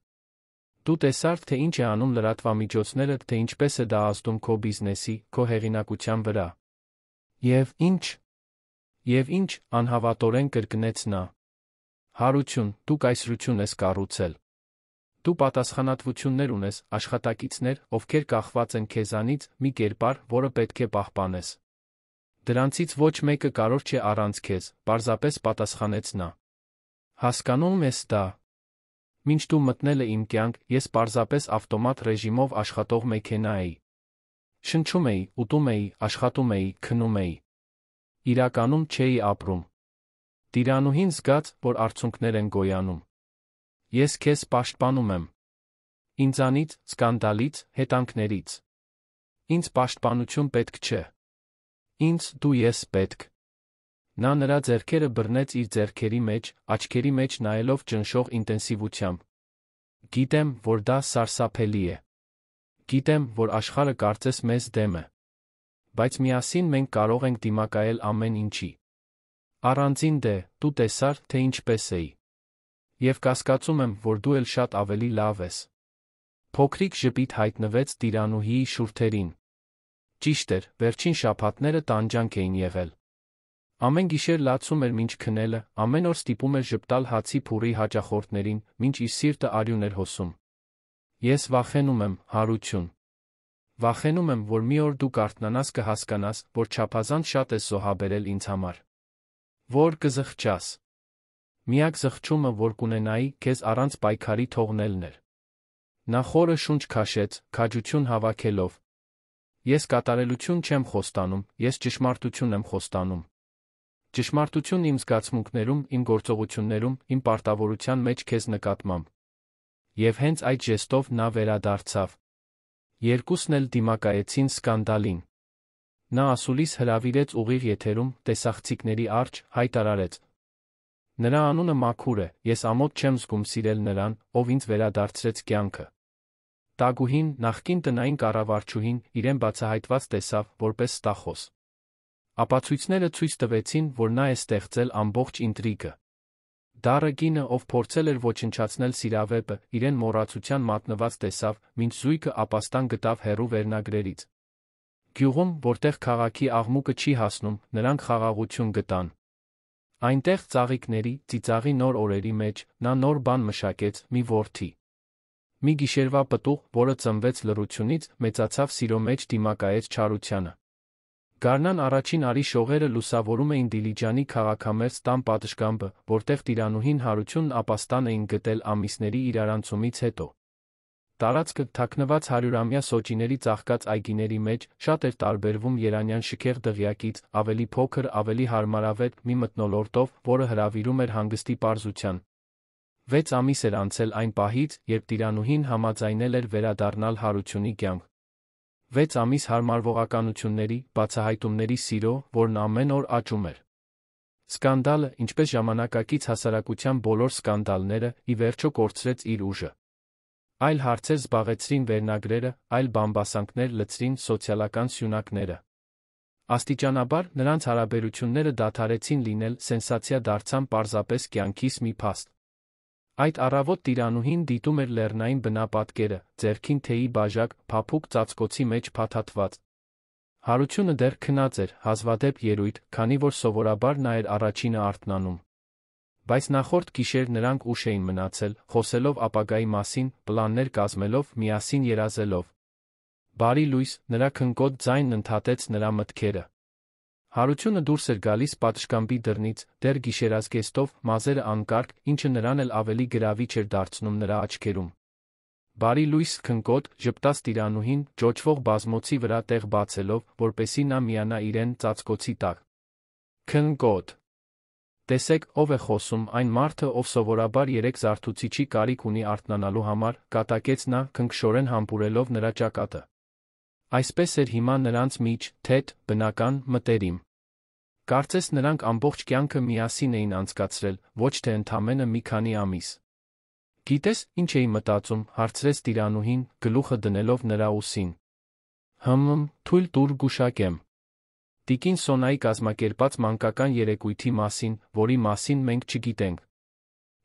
Դու տեսար, թե ինչ է անում լրատվամիջոցները, թե ինչպես է դա ազդում քո բիզնեսի, քո հեղինակության վրա։ Եվ ինչ, անհավատորեն կրկնեց նա։ Հարություն, դու կայսրություն ես կառուցել։ Դու պատասխանատվություններ ունես, աշխատակիցներ, ովքեր կախված են քեզանից, մի կերպար, որը պետք է պահպանես։ Դրանցից ոչ մեկը կարող չէ առանց քեզ, պարզապես պատասխանեց նա։ Հասկանում ես դա։ Մինչ դու մտնել ես իմ կյանք, ես պարզապես ավտոմատ ռեժիմով աշխատող մեքենա էի։ Շնչում էի, ուտում էի, աշխատում էի, քնում էի։ Իրականում չէի ապրում։ Տիրանուհին զգաց, որ արցունքներ են գոյանում։ Ես քեզ պաշտպանում եմ։ Ինձանից, սկանդալից, հետանքներից։ Ինձ պաշտպանություն պետք չէ։ Ինձ դու ես պետք։ Նա նրա ձեռքերը բռնեց իր ձեռքերի մեջ, աչքերի մեջ նայելով ճնշող ինտենսիվությամբ։ Գիտեմ, որ դա սարսափելի է։ Գիտեմ, որ աշխարհը կարծես մեզ դեմ է։ Բայց միասին մենք կարող ենք դիմակայել ամեն ինչի։ Առանձին դե, դու տեսար, թե ինչպես էի։ Եվ կասկածում եմ, որ դու էլ շատ ավելի լավ ես։ Փոքրիկ ժպիտ հայտնվեց տիրանուհիի շուրթերին։ Ճիշտ էր, վերջին շաբաթները տանջանք էին եղել։ Ամեն գիշեր լացում էր մինչ քնելը, ամեն օր ստիպում էր ժպտալ հացի փուռի հաճախորդներին, մինչ իր սիրտը արյուն էր հոսում։ Ես վախենում եմ, Հարություն։ Վախենում եմ, որ մի օր դու կարթնանաս կհասկանաս, որ չափազանց շատ ես զոհաբերել ինձ համար։ Որ կզղջաս։ Միակ զղջումը, որ կունենայի, քեզ առանց պայքարի թողնելն էր։ Նա խորը շունչ քաշեց, քաջություն հավաքելով։ Ես կատարելություն չեմ խոստանում, ես ճշմարտություն եմ խոստանում։ Ճշմարտություն իմ զգացմունքներում, իմ գործողություններում, իմ պարտավորության մեջ քեզ նկատմամբ։ Եվ հենց այդ ժեստով նա վերադարձավ։ Երկուսն էլ դիմակայեցին սկանդալին։ Նա ասուլիս հրավիրեց ուղիղ եթերում, տեսախցիկների առջ, հայտարարեց. Նրա անունը մաքուր է, ես ամոթ չեմ զգում սիրել նրան, ով ինձ վերադարձրեց կյանքը։ Տագուհին, նախկին տնային կառավարչուհին, իրեն բացահայտված տեսավ, որպես ստախոս։ Ապացույցները ցույց տվեցին, որ նա է ստեղծել ամբողջ ինտրիգը։ Դառը կինը, ով փորձել էր ոչնչացնել սիրավեպը, իրեն մոռացության մատնված տեսավ, մինչ զույգը ապաստան գտավ հեռու վերնագրերից։ Գյուղում, որտեղ քաղաքի աղմուկը չի հասնում, նրանք խաղաղություն գտան։ Այնտեղ ծաղիկների, ծիծաղի նոր օրերի մեջ, նա նոր բան մշակեց՝ մի որդի։ Մի գիշերվա պտուղ, որը ծնվեց լռությունից, մեծացավ սիրո մեջ դիմակայեց չարությանը։ Գարնան առաջին արի շողերը լուսավորում էին Դիլիջանի քաղաքամերձ տան պատշգամբը, որտեղ տիրանուհին Հարությունն ապաստան էին գտել ամիսների իրարանցումից հետո։ Տարածքը, թաքնված հարյուրամյա սոճիների ծաղկած այգիների մեջ, շատ էր տարբերվում երանյան շքեղ դղյակից, ավելի փոքր, ավելի հարմարավետ մի մթնոլորտով, որը հրավիրում էր հանգստի պարզության։ 6 ամիս էր անցել այն պահից, երբ տիրանուհին համաձայնել էր վերադառնալ Հարությունի կյանք։ 6 ամիս հարմարվողականությունների, բացահայտումների սիրո, որն ամեն օր աճում էր։ Սկանդալը, ինչպես ժամանակակից հասարակության բոլոր սկանդալները, ի վերջո կորցրեց իր ուժը։ Այլ հարցեր զբաղեցրին վերնագրերը, այլ բամբասանքներ լցրին սոցիալական սյունակները։ Աստիճանաբար նրանց հարաբերությունները դադարեցին լինել, սենսացիա դարձան պարզապես կյանքիս մի փաստ։ Այդ առավոտ տիրանուհին դիտում էր լեռնային բնապատկերը, ձեռքին թեյի բաժակ, փափուկ ծածկոցի մեջ փաթաթված։ Հարությունը դեռ քնած էր, հազվադեպ ելույթ, քանի որ սովորաբար նա էր առաջինը արթնանում։ Բայց նախորդ գիշեր նրանք ուշ էին մնացել, խոսելով ապագայի մասին, պլաններ կազմելով, միասին երազելով։ Բարի լույս, նրա քնկոտ ձայնն ընդհատեց նրա մտքերը։ Հարությունը դուրս էր գալիս պատշգամբի դռնից, դեռ գիշերազգեստով, մազերը անկարգ, ինչը նրան էլ ավելի գրավիչ էր դարձնում նրա աչքերում։ Բարի լույս, քնկոտ, ժպտաց տիրանուհին, ջոջվող բազմոցի վրա տեղ բացելով, որպեսզի նա միանա իրեն ծածկոցի տակ։ Քնկոտ։ Տեսեք, ով է խոսում, այն մարդը, ով սովորաբար 3 զարթուցիչի կարիք ունի արթնանալու համար, կատակեց նա, քնքշորեն համբուրելով նրա ճակատը։ Այսպես էր հիմա նրանց միջ, թեթ, բնական, մտերիմ։ Կարծես նրանք ամբողջ կյանքը միասին էին անցկացրել, ոչ թե ընդամենը մի քանի ամիս։ Գիտես, ինչ էի մտածում, հարցրեց տիրանուհին, գլուխը դնելով նրա ուսին։ Թույլ տուր գուշակեմ։ Տիկին Սոնայի կազմակերպած մանկական երեկույթի մասին, որի մասին մենք չգիտենք։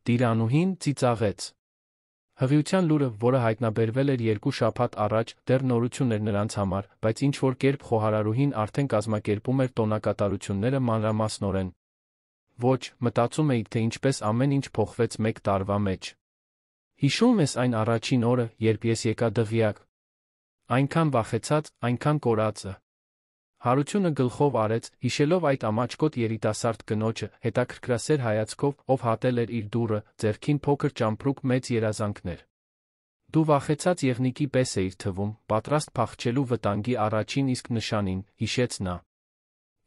Տիրանուհին ծիծաղեց։ Հղիության լուրը, որը հայտնաբերվել էր 2 շաբաթ առաջ, դեռ նորություն էր նրանց համար, բայց ինչ-որ կերպ խոհարարուհին արդեն կազմակերպում էր տոնակատարությունները մանրամասնորեն։ Ոչ, մտածում էի, թե ինչպես ամեն ինչ փոխվեց 1 տարվա մեջ։ Հիշում ես այն առաջին օրը, երբ ես եկա դղյակ։ Այնքան վախեցած, այնքան կորածը։ Հարությունը գլխով արեց, հիշելով այդ ամաչկոտ երիտասարդ կնոջը, հետաքրքրասեր հայացքով, ով հատել էր իր դուռը, ձեռքին փոքր ճամպրուկ մեծ երազանքներ։ Դու վախեցած եղնիկի պես էիր թվում, պատրաստ փախչելու վտանգի առաջին իսկ նշանին, հիշեց նա։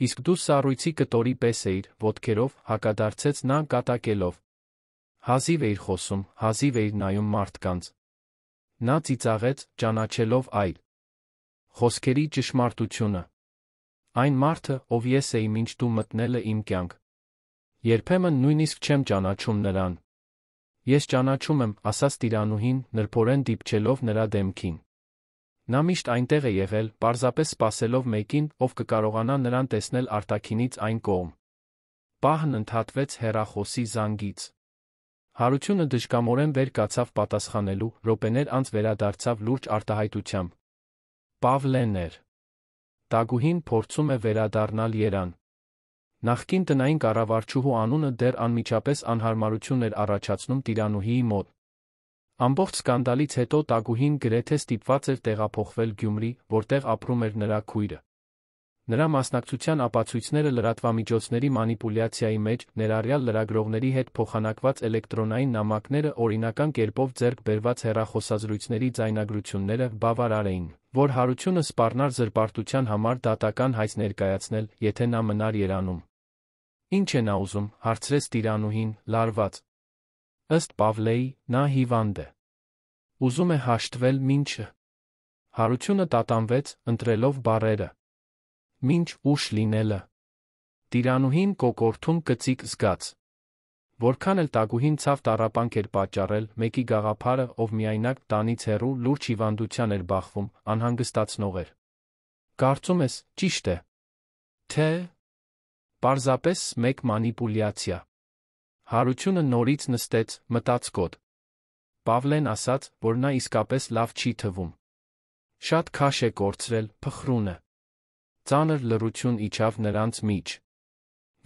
Իսկ դու սառույցի կտորի պես էիր, ոտքերով, հակադարձեց նա կատակելով։ Հազիվ էիր խոսում, հազիվ էիր նայում մարդկանց։ Նա ծիծաղեց, ճանաչելով այլ խոսքերի ճշմարտությունը։ Այն մարդը, ով ես էի մինչ դու մտնելը իմ կյանք։ Երբեմն նույնիսկ չեմ ճանաչում նրան։ Ես ճանաչում եմ, ասաց տիրանուհին, նրբորեն դիպչելով նրա դեմքին։ Նա միշտ այնտեղ է եղել, պարզապես սպասելով մեկին, ով կկարողանա նրան տեսնել արտաքինից այն կողմ։ Պահն ընդհատվեց հեռախոսի զանգից։ Հարությունը դժկամորեն վեր կացավ պատասխանելու, րոպեներ անց վերադարձավ լուրջ արտահայտությամբ։ Պավլեն էր։ Տագուհին փորձում է վերադառնալ երան։ Նախկին տնային կառավարչուհու անունը դեռ անմիջապես անհարմարություն էր առաջացնում տիրանուհիի մոտ։ Ամբողջ սկանդալից հետո Տագուհին գրեթե ստիպված էր տեղափոխվել Գյումրի, որտեղ ապրում էր նրա քույրը։ Նրա մասնակցության ապացույցները լրատվամիջոցների մանիպուլյացիայի մեջ, ներառյալ լրագրողների հետ փոխանակված էլեկտրոնային նամակները, օրինական կերպով ձեռք բերված հեռախոսազրույցների ձայնագրությունները բավարար էին, որ Հարությունը սպառնար զրպարտության համար դատական հայց ներկայացնել, եթե նա մնար երանում։ Ինչ է նա ուզում, հարցրեց տիրանուհին, լարված։ Ըստ Պավլեի, նա հիվանդ է։ Ուզում է հաշտվել մինչը։ Հարությունը տատանվեց, ընտրելով բառերը։ Մինչ ուշ լինելը։ Տիրանուհին կոկորթում կծիկ զգաց։ Որքան էլ Տագուհին ցավ տառապանք էր պատճառել, մեկի գաղափարը, ով միայնակ, տանից հեռու, լուրջ հիվանդության էր բախվում, անհանգստացնող էր։ Կարծում ես, ճիշտ է։ Թե պարզապես մեկ մանիպուլյացիա։ Հարությունը նորից նստեց, մտածկոտ։ Պավլեն ասաց, որ նա իսկապես լավ չի թվում։ Շատ քաշ է կորցրել, փխրուն է։ Ծանր լռություն իջավ նրանց միջ։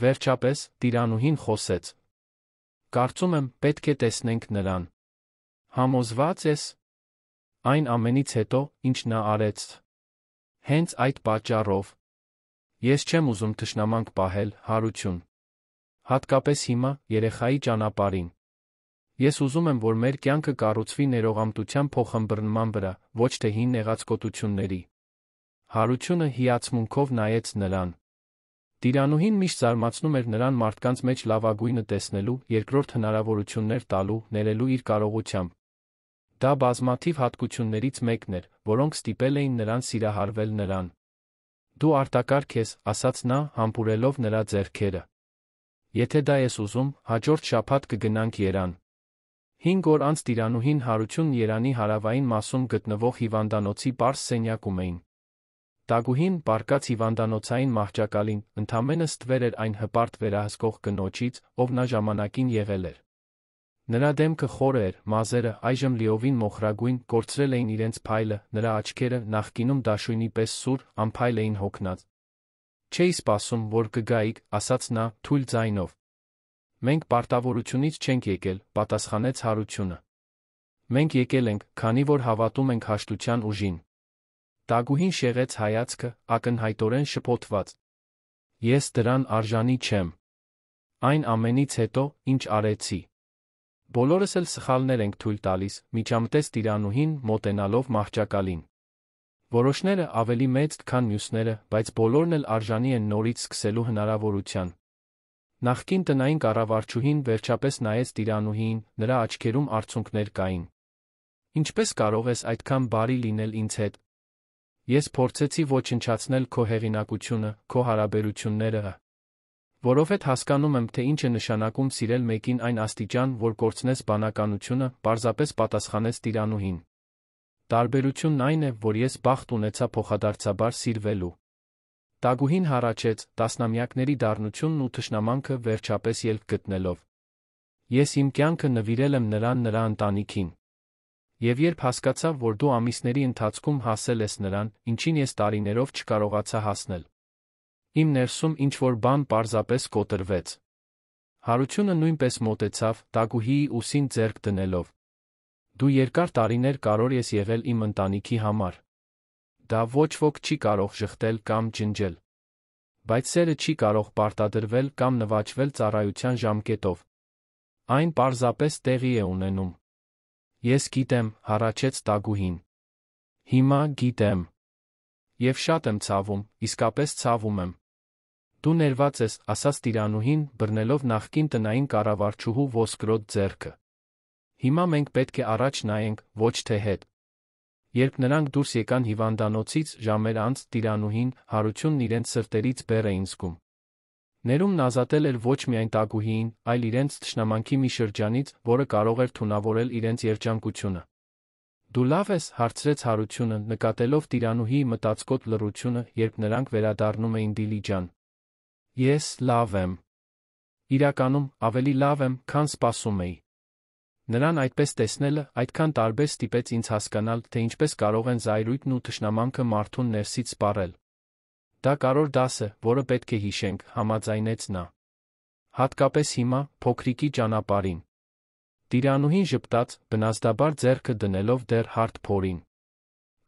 Վերջապես, տիրանուհին խոսեց։ Կարծում եմ, պետք է տեսնենք նրան։ Համոզված ես։ Այն ամենից հետո, ինչ նա արեց։ Հենց այդ պատճառով ես չեմ ուզում թշնամանք պահել, հարություն։ Հատկապես հիմա, երեխայի ճանապարհին։ Ես ուզում եմ, որ մեր կյանքը կառուցվի ներողամտության փոխըմբռնման վրա, ոչ թե հին նեղացկոտությունների։ Հարությունը հիացմունքով նայեց նրան։ Տիրանուհին միշտ զարմացնում էր նրան մարդկանց մեջ լավագույնը տեսնելու, երկրորդ հնարավորություններ տալու, ներելու իր կարողությամբ։ Դա բազմաթիվ հատկություններից մեկն էր, որոնք ստիպել էին նրան սիրահարվել նրան։ Դու արտակարգ ես, ասաց նա, համբուրելով նրա ձեռքերը։ Եթե դա ես ուզում, հաջորդ շաբաթ կգնանք Երան։ 5 օր անց Տիրանուհին հարությունն Երանի հարավային մասում գտնվող հիվանդանոցի պարզ սենյակում էին։ Տագուհին, բարկաց հիվանդանոցային մահճակալին, ընդամենը ստվեր էր այն հպարտ վերահսկող կնոջից, ով նա ժամանակին եղել էր։ Նրա դեմքը խորը էր, մազերը, այժմ լիովին մոխրագույն, կորցրել էին իրենց փայլը, նրա աչքերը, նախկինում դաշույնի պես սուր, անփայլ էին հոգնած։ Չէի սպասում, որ կգայիք, ասաց նա, թույլ ձայնով։ Մենք պարտավորությունից չենք եկել, պատասխանեց հարությունը։ Մենք եկել ենք, քանի որ հավատում ենք հաշտության ուժին։ Տագուհին շեղեց հայացքը, ակնհայտորեն շփոթված։ Ես դրան արժանի չեմ։ Այն ամենից հետո, ինչ արեցի։ Բոլորս էլ սխալներ ենք թույլ տալիս, միջամտեց Տիրանուհին, մոտենալով մահճակալին։ Որոշները ավելի մեծ, քան մյուսները, բայց բոլորն էլ արժանի են նորից սկսելու հնարավորության։ Նախկին տնային կառավարչուհին վերջապես նայեց Տիրանուհիին, նրա աչքերում արցունքներ կային։ Ինչպես կարող ես այդքան բարի լինել ինձ հետ։ Ես փորձեցի ոչնչացնել քո հեղինակությունը, քո հարաբերությունները։ Որովհետև հասկանում եմ, թե ինչ է նշանակում սիրել մեկին այն աստիճան, որ կորցնես բանականությունը, պարզապես պատասխանեց Տիրանուհին։ Տարբերությունն այն է, որ ես բախտ ունեցա փոխադարձաբար սիրվելու։ Տագուհին հառաչեց, տասնամյակների դառնությունն ու թշնամանքը վերջապես ելք գտնելով։ Ես իմ կյանքը նվիրել եմ նրան, նրա ընտանիքին։ Եվ երբ հասկացա, որ դու ամիսների ընթացքում հասել ես նրան, ինչին ես տարիներով չկարողացա հասնել։ Իմ ներսում ինչ-որ բան պարզապես կոտրվեց։ Հարությունը նույնպես մոտեցավ, Տագուհիի ուսին ձեռք դնելով։ Դու երկար տարիներ կարոր ես եղել իմ ընտանիքի համար։ Դա ոչ ոք չի կարող ժխտել կամ ջնջել։ Բայց սերը չի կարող պարտադրվել կամ նվաճվել ծառայության ժամկետով։ Այն պարզապես տեղի է ունենում։ Ես գիտեմ, հառաչեց Տագուհին։ Հիմա գիտեմ։ Եվ շատ եմ ցավում, իսկապես ցավում եմ։ Դու ներված ես, ասաց Տիրանուհին, բռնելով նախկին տնային կառավարչուհու ոսկրոտ ձեռքը։ Հիմա մենք պետք է առաջ նայենք, ոչ թե հետ։ Երբ նրանք դուրս եկան հիվանդանոցից, ժամեր անց, Տիրանուհին, հարությունն իրենց սրտերից բեռ էին զգում։ Ներումն ազատել էր ոչ միայն Տագուհիին, այլ իրենց թշնամանքի մի շրջանից, որը կարող էր թունավորել իրենց երջանկությունը։ Դու լավ ես, հարցրեց հարությունը, նկատելով Տիրանուհիի մտածկոտ լռությունը, երբ նրանք վերադառնում էին Դիլիջան։ Ես լավ եմ։ Իրականում, ավելի լավ եմ, քան սպասում էի։ Նրան այդպես տեսնելը այդքան տարբեր ստիպեց ինձ հասկանալ, թե ինչպես կարող են զայրույթն ու թշնամանքը մարդուն ներսից սպառել։ Դա կարևոր դաս է, որը պետք է հիշենք, համաձայնեց նա։ Հատկապես հիմա, փոքրիկի ճանապարհին։ Տիրանուհին ժպտաց, բնազդաբար ձեռքը դնելով դեռ հարթ փորին։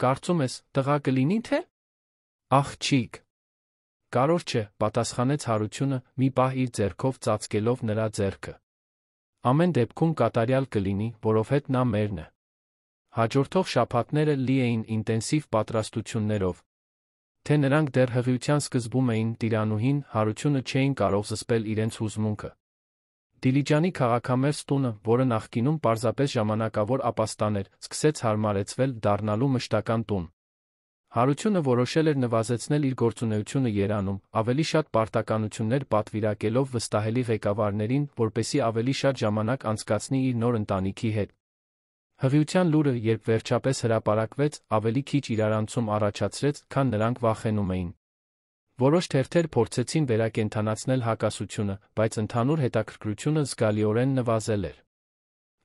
Կարծում ես, տղա կլինի թե։ Աղջիկ։ Կարոր չէ, պատասխանեց հարությունը, մի պահ իր ձեռքով ծածկելով նրա ձեռքը։ Ամեն դեպքում կատարյալ կլինի, որովհետև նա մերն է։ Հաջորդող շաբաթները լի էին ինտենսիվ պատրաստություններով։ Թե նրանք դեռ հղիության սկզբում էին, Տիրանուհին, հարությունը չէին կարող զսպել իրենց հուզմունքը։ Դիլիջանի քաղաքամերձ տունը, որը նախկինում պարզապես ժամանակավոր ապաստան էր, սկսեց հարմարեցվել, դառնալու մշտական տուն։ Հարությունը որոշել էր նվազեցնել իր գործունեությունը Երանում, ավելի շատ պարտականություններ պատվիրակելով վստահելի ղեկավարներին, որպեսզի ավելի շատ ժամանակ անցկացնի իր նոր ընտանիքի հետ։ Հղիության լուրը, երբ վերջապես հրապարակվեց, ավելի քիչ իրարանցում առաջացրեց, քան նրանք վախենում էին։ Որոշ թերթեր փորձեցին վերակենդանացնել հակասությունը, բայց ընդհանուր հետաքրքրությունը զգալիորեն նվազել էր։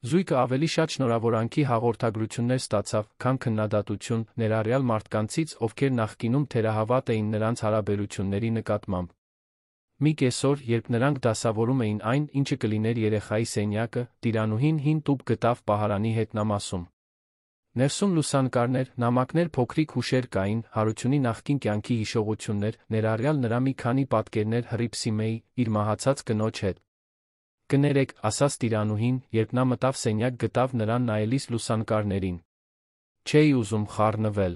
Զույգը ավելի շատ շնորհավորանքի հաղորդագրություններ ստացավ, քան քննադատություն, ներառյալ մարդկանցից, ովքեր նախկինում թերահավատ էին նրանց հարաբերությունների նկատմամբ։ Մի կեսօր, երբ նրանք դասավորում էին այն, ինչը կլիներ երեխայի սենյակը, Տիրանուհին հին տուփ գտավ պահարանի հետնամասում։ Ներսում լուսանկարներ, նամակներ, փոքրիկ հուշեր կային, Հարությունի նախկին կյանքի հիշողություններ, ներառյալ նրա մի քանի պատկերներ Հռիփսիմեի, իր մահացած կնոջ հետ։ «Կներեք», ասաց Տիրանուհին, երբ նա մտավ սենյակ, գտավ նրան նայելիս լուսանկարներին։ «Չէի ուզում խառնվել»։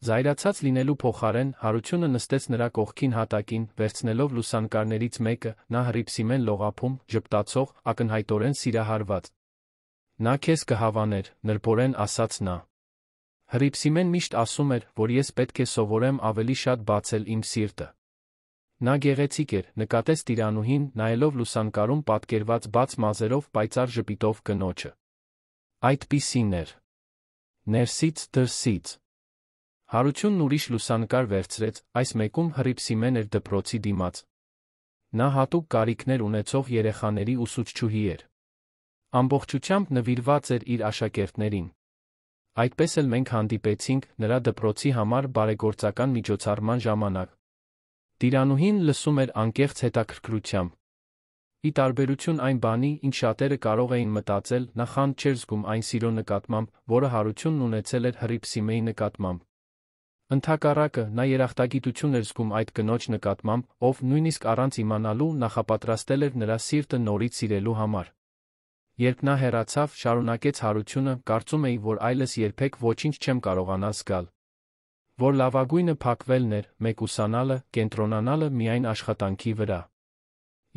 Զայրացած լինելու փոխարեն Հարությունը նստեց նրա կողքին հատակին, վերցնելով լուսանկարներից մեկը, նա Հռիփսիմեն լողափում, ժպտացող, ակնհայտորեն սիրահարված։ «Նա քեզ կհավաներ», նրբորեն ասաց նա։ Հռիփսիմեն միշտ ասում էր, որ ես պետք է սովորեմ ավելի շատ բացել իմ սիրտը։ Նա գեղեցիկ էր, նկատեց Տիրանուհին, նայելով լուսանկարում պատկերված բաց մազերով պայծառ ժպիտով կնոջը։ Այդպիսին էր։ Ներսից դրսից։ Հարությունն ուրիշ լուսանկար վերցրեց, այս մեկում Հռիփսիմեն էր դպրոցի դիմաց։ Նա հատուկ կարիքներ ունեցող երեխաների ուսուցչուհի էր։ Ամբողջությամբ նվիրված էր իր աշակերտներին։ Այդպես էլ մենք հանդիպեցինք նրա դպրոցի համար բարեգործական միջոցառման ժամանակ։ Տիրանուհին լսում էր անկեղծ հետաքրքրությամբ։ Ի տարբերություն այն բանի, ինչ շատերը կարող էին մտածել, նա խանդ չէր զգում այն սիրո նկատմամբ, որը Հարությունն ունեցել էր Հռիփսիմեի նկատմամբ։ Ընդհակառակը, նա երախտագիտություն էր զգում այդ կնոջ նկատմամբ, ով նույնիսկ առանց իմանալու նախապատրաստել էր նրա սիրտը նորից սիրելու համար։ Երբ նա հեռացավ, շարունակեց Հարությունը, կարծում էի, որ այլս երբեք ոչինչ չեմ կարողանա զգալ։ Որ լավագույնը փակվելն էր, մեկուսանալը, կենտրոնանալը միայն աշխատանքի վրա։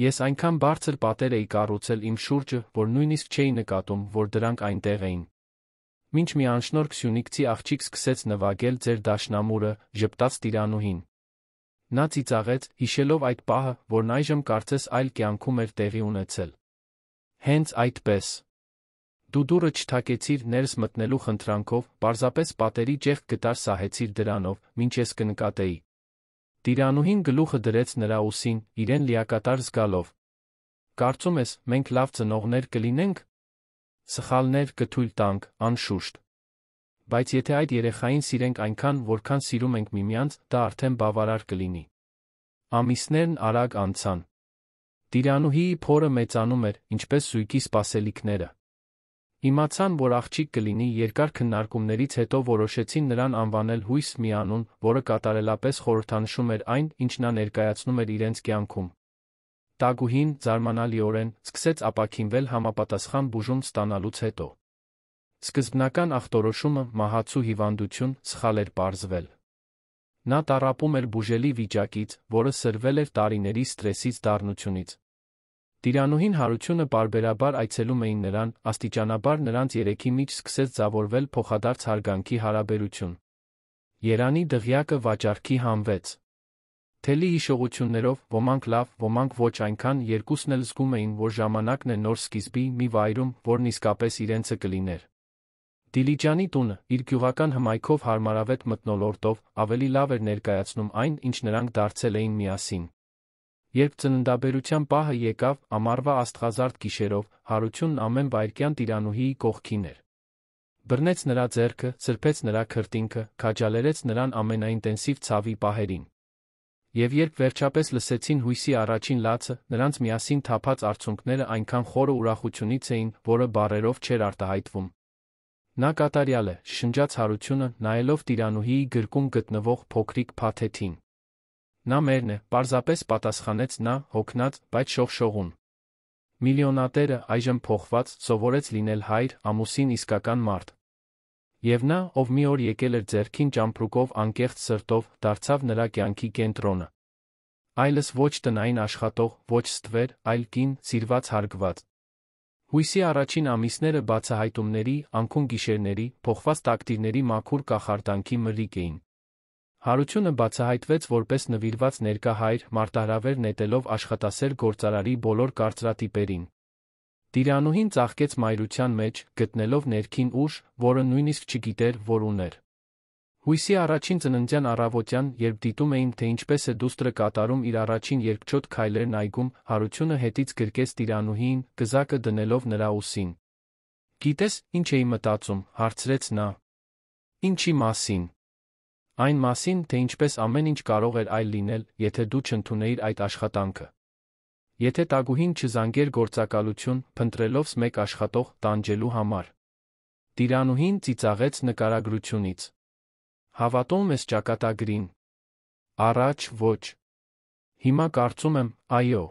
Ես այնքան բարձր պատեր էի կառուցել իմ շուրջը, որ նույնիսկ չէի նկատում, որ դրանք այնտեղ էին։ Մինչ մի անշնորհք սյունիքցի աղջիկ սկսեց նվագել ձեր դաշնամուրը, ժպտաց Տիրանուհին։ Նա ծիծաղեց, հիշելով այդ պահը, որն այժմ կարծես այլ կյանքում էր տեղի ունեցել։ Հենց այդպես։ Դու դուռը չթակեցիր ներս մտնելու խնդրանքով, պարզապես պատերի ճեղք գտար սահեցիր դրանով, մինչ ես կնկատեի։ Տիրանուհին գլուխը դրեց նրա ուսին, իրեն լիակատար զգալով։ Կարծում ես, մենք լավ ծնողներ կլինենք։ Սխալներ կթույլ տանք, անշուշտ։ Բայց եթե այդ երեխային սիրենք այնքան, որքան սիրում ենք միմյանց, դա արդեն բավարար կլինի։ Ամիսներն արագ անցան։ Տիրանուհիի փորը մեծանում էր, ինչպես զույգի սպասելիքները։ Իմացան, որ աղջիկ կլինի, երկար քննարկումներից հետո որոշեցին նրան անվանել հույս մի անուն, որը կատարելապես խորհրդանշում էր այն, ինչ նա ներկայացնում էր իրենց կյանքում։ Տագուհին, զարմանալիորեն, սկսեց ապաքինվել համապատասխան բուժում ստանալուց հետո։ Սկզբնական ախտորոշումը, մահացու հիվանդություն, սխալ էր պարզվել։ Նա տառապում էր բուժելի վիճակից, որը սրվել էր տարիների սթրեսից դառնությունից։ Տիրանուհին Հարությունը պարբերաբար այցելում էին նրան, աստիճանաբար նրանց երեքի մեջ սկսեց ձևավորվել փոխադարձ հարգանքի հարաբերություն։ Երանի դղյակը վաճառքի հանվեց։ Թելի հիշողություններով, ոմանք լավ, ոմանք ոչ այնքան, երկուսն էլ զգում էին, որ ժամանակն է նոր սկիզբի մի վայրում, որն իսկապես իրենցը կլիներ։ Դիլիջանի տունը, իր գյուղական հմայքով հարմարավետ մթնոլորտով, ավելի լավ էր ներկայացնում այն, ինչ նրանք դարձել էին միասին։ Երբ ծննդաբերության պահը եկավ, ամառվա աստղազարդ գիշերով, Հարությունն ամեն վայրկյան Տիրանուհիի կողքին էր։ Բռնեց նրա ձեռքը, սրբեց նրա քրտինքը, քաջալերեց նրան ամենաինտենսիվ ցավի պահերին։ Եվ երբ վերջապես լսեցին հույսի առաջին լացը, նրանց միասին թափած արցունքները այնքան խորը ուրախությունից էին, որը բառերով չէր արտահայտվում։ Նա կատարյալ է, շշնջաց Հարությունը, նայելով Տիրանուհիի գրկում գտնվող փոքրիկ փաթեթին։ Նա մերն է, պարզապես պատասխանեց նա, հոգնած, բայց շողշողուն։ Միլիոնատերը, այժմ փոխված, սովորեց լինել հայր, ամուսին, իսկական մարդ։ Եվ նա, ով մի օր եկել էր ձեռքին ճամպրուկով անկեղծ սրտով, դարձավ նրա կյանքի կենտրոնը։ Այլս ոչ տնային աշխատող, ոչ ստվեր, այլ կին, սիրված, հարգված։ Հույսի առաջին ամիսները բացահայտումների, անքուն գիշերների, փոխված տակտիրների մաքուր կախարդանքի մրրիկ էին։ Հարությունը բացահայտվեց որպես նվիրված ներկա հայր, մարտահրավեր նետելով աշխատասեր գործարարի բոլոր կարծրատիպերին։ Տիրանուհին ծաղկեց մայրության մեջ, գտնելով ներքին ուժ, որը նույնիսկ չգիտեր, որ ուներ։ Հույսի առաջին ծննդյան առավոտյան, երբ դիտում էին, թե ինչպես է դուստրը կատարում իր առաջին երկչոտ քայլերն այգում, Հարությունը հետից գրկեց Տիրանուհիին, գզակը դնելով նրա ուսին։ Գիտես, ինչ էի մտածում, հարցրեց նա։ Ինչի մասին։ Այն մասին, թե ինչպես ամեն ինչ կարող էր այլ լինել, եթե դու չընդունեիր այդ աշխատանքը։ Եթե Տագուհին չզանգեր գործակալություն, փնտրելովս մեկ աշխատող տանջելու համար։ Տիրանուհին ծիծաղեց նկարագրությունից։ Հավատում ես ճակատագրին։ Առաջ ոչ։ Հիմա կարծում եմ, այո։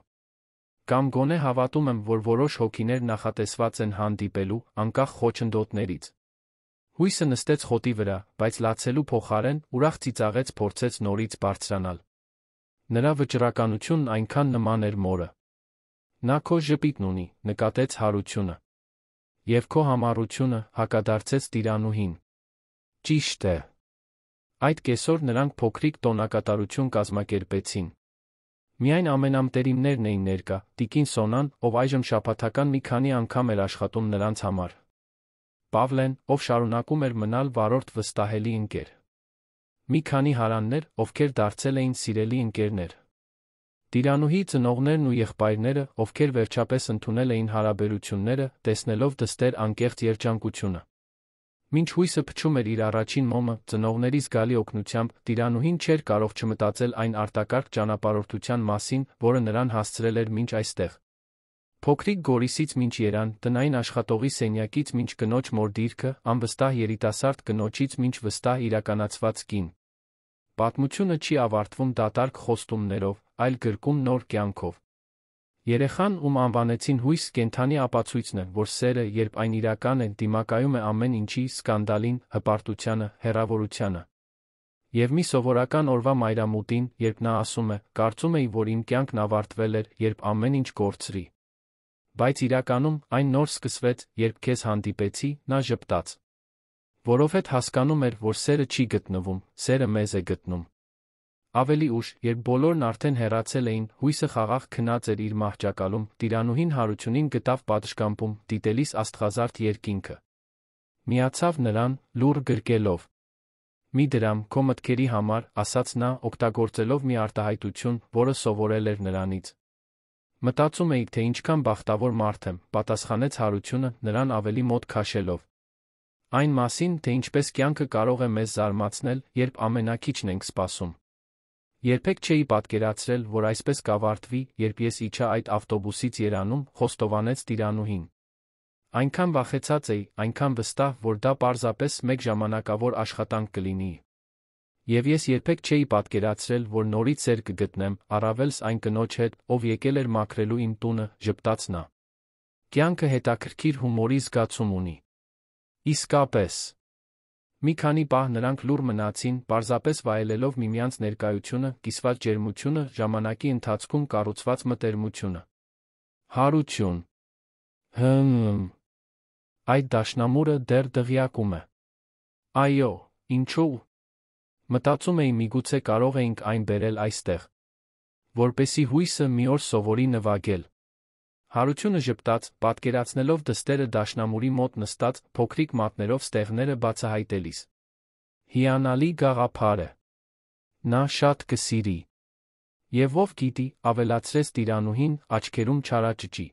Կամ գոնե հավատում եմ, որ որոշ հոգիներ նախատեսված են հանդիպելու, անկախ խոչընդոտներից։ Հույսը նստեց խոտի վրա, բայց լացելու փոխարեն ուրախ ծիծաղեց փորձեց նորից բարձրանալ։ Նրա վճռականությունն այնքան նման էր մորը։ Նա քո ժպիտն ունի, նկատեց Հարությունը։ Եվ քո համառությունը, հակադարձեց Տիրանուհին։ Ճիշտ է։ Այդ կեսօր նրանք փոքրիկ տոնակատարություն կազմակերպեցին։ Միայն ամենամտերիմներն էին ներկա, տիկին Սոնան, ով այժմ շաբաթական մի քանի անգամ էր աշխատում նրանց համար։ Պավլեն, ով շարունակում էր մնալ վարորդ վստահելի ընկեր։ Մի քանի հարաններ, ովքեր դարձել էին սիրելի ընկերներ։ Տիրանուհի ծնողներն ու եղբայրները, ովքեր վերջապես ընդունել էին հարաբերությունները, տեսնելով դստեր անկեղծ երջանկությունը։ Մինչ հույսը փչում էր իր առաջին մոմը, ծնողների զգալի օգնությամբ, Տիրանուհին չէր կարող չմտածել այն արտակարգ ճանապարհորդության մասին, որը նրան հասցրել էր մինչ այստեղ։ Փոքրիկ Գորիսից մինչ Երան, տնային աշխատողի սենյակից մինչ կնոջ մոր դիրքը, անվստահ երիտասարդ կնոջից մինչ վստահ իրականացված կին։ Պատմությունը չի ավարտվում դատարկ խոստումներով, այլ գրկում նոր կյանքով։ Երեխան, ում անվանեցին հույս, կենդանի ապացույցն է, որ սերը, երբ այն իրական է, դիմակայում է ամեն ինչի, սկանդալին, հպարտությանը, հեռավորությանը։ Եվ մի սովորական օրվա մայրամուտին, երբ նա ասում է, կարծում էի, որ իմ կյանքն ավարտվել էր, երբ ամեն ինչ կորցրի։ Բայց իրականում, այն նոր սկսվեց, երբ քեզ հանդիպեցի, նա ժպտաց։ Որովհետև հասկանում էր, որ սերը չի գտնվում, սերը մեզ է գտնում։ Ավելի ուշ, երբ բոլորն արդեն հեռացել էին, հույսը խաղաղ քնած էր իր մահճակալում, Տիրանուհին Հարությունին գտավ պատշգամբում, դիտելիս աստղազարդ երկինքը։ Միացավ նրան, լուռ գրկելով։ Մի դրամ, քո մտքերի համար, ասաց նա, օգտագործելով մի արտահայտություն, որը սովորել էր նրանից։ Մտածում էի, թե ինչքան բախտավոր մարդ եմ, պատասխանեց Հարությունը, նրան ավելի մոտ քաշելով։ Այն մասին, թե ինչպես կյանքը կարող է մեզ զարմացնել, երբ ամենակիչն ենք սպասում։ Երբեք չէի պատկերացրել, որ այսպես կավարտվի, երբ ես իջա այդ ավտոբուսից Երանում, խոստովանեց Տիրանուհին։ Այնքան վախեցած էի, այնքան վստահ, որ դա պարզապես մեկ ժամանակավոր աշխատանք կլինի։ Եվ ես երբեք չէի պատկերացրել, որ նորից սեր կգտնեմ, առավելս այն կնոջ հետ, ով եկել էր մաքրելու իմ տունը, ժպտաց նա։ Կյանքը հետաքրքիր հումորի զգացում ունի։ Իսկապես։ Մի քանի պահ նրանք լուռ մնացին, պարզապես վայելելով միմյանց ներկայությունը, կիսված ջերմությունը, ժամանակի ընթացքում կառուցված մտերմությունը։ Հարություն։ Այդ դաշնամուրը դեռ դղյակում է։ Այո, ինչու՞։ Մտածում էի միգուցե կարող էինք այն բերել այստեղ, որպեսզի հույսը մի օր սովորի նվագել։ Հարությունը ժպտաց, պատկերացնելով դստերը դաշնամուրի մոտ նստած, փոքրիկ մատներով ստեղները բացահայտելիս։ Հիանալի գաղափար է։ Նա շատ կսիրի։ Եվ ով գիտի, ավելացրեց Տիրանուհին, աչքերում չարաճճի։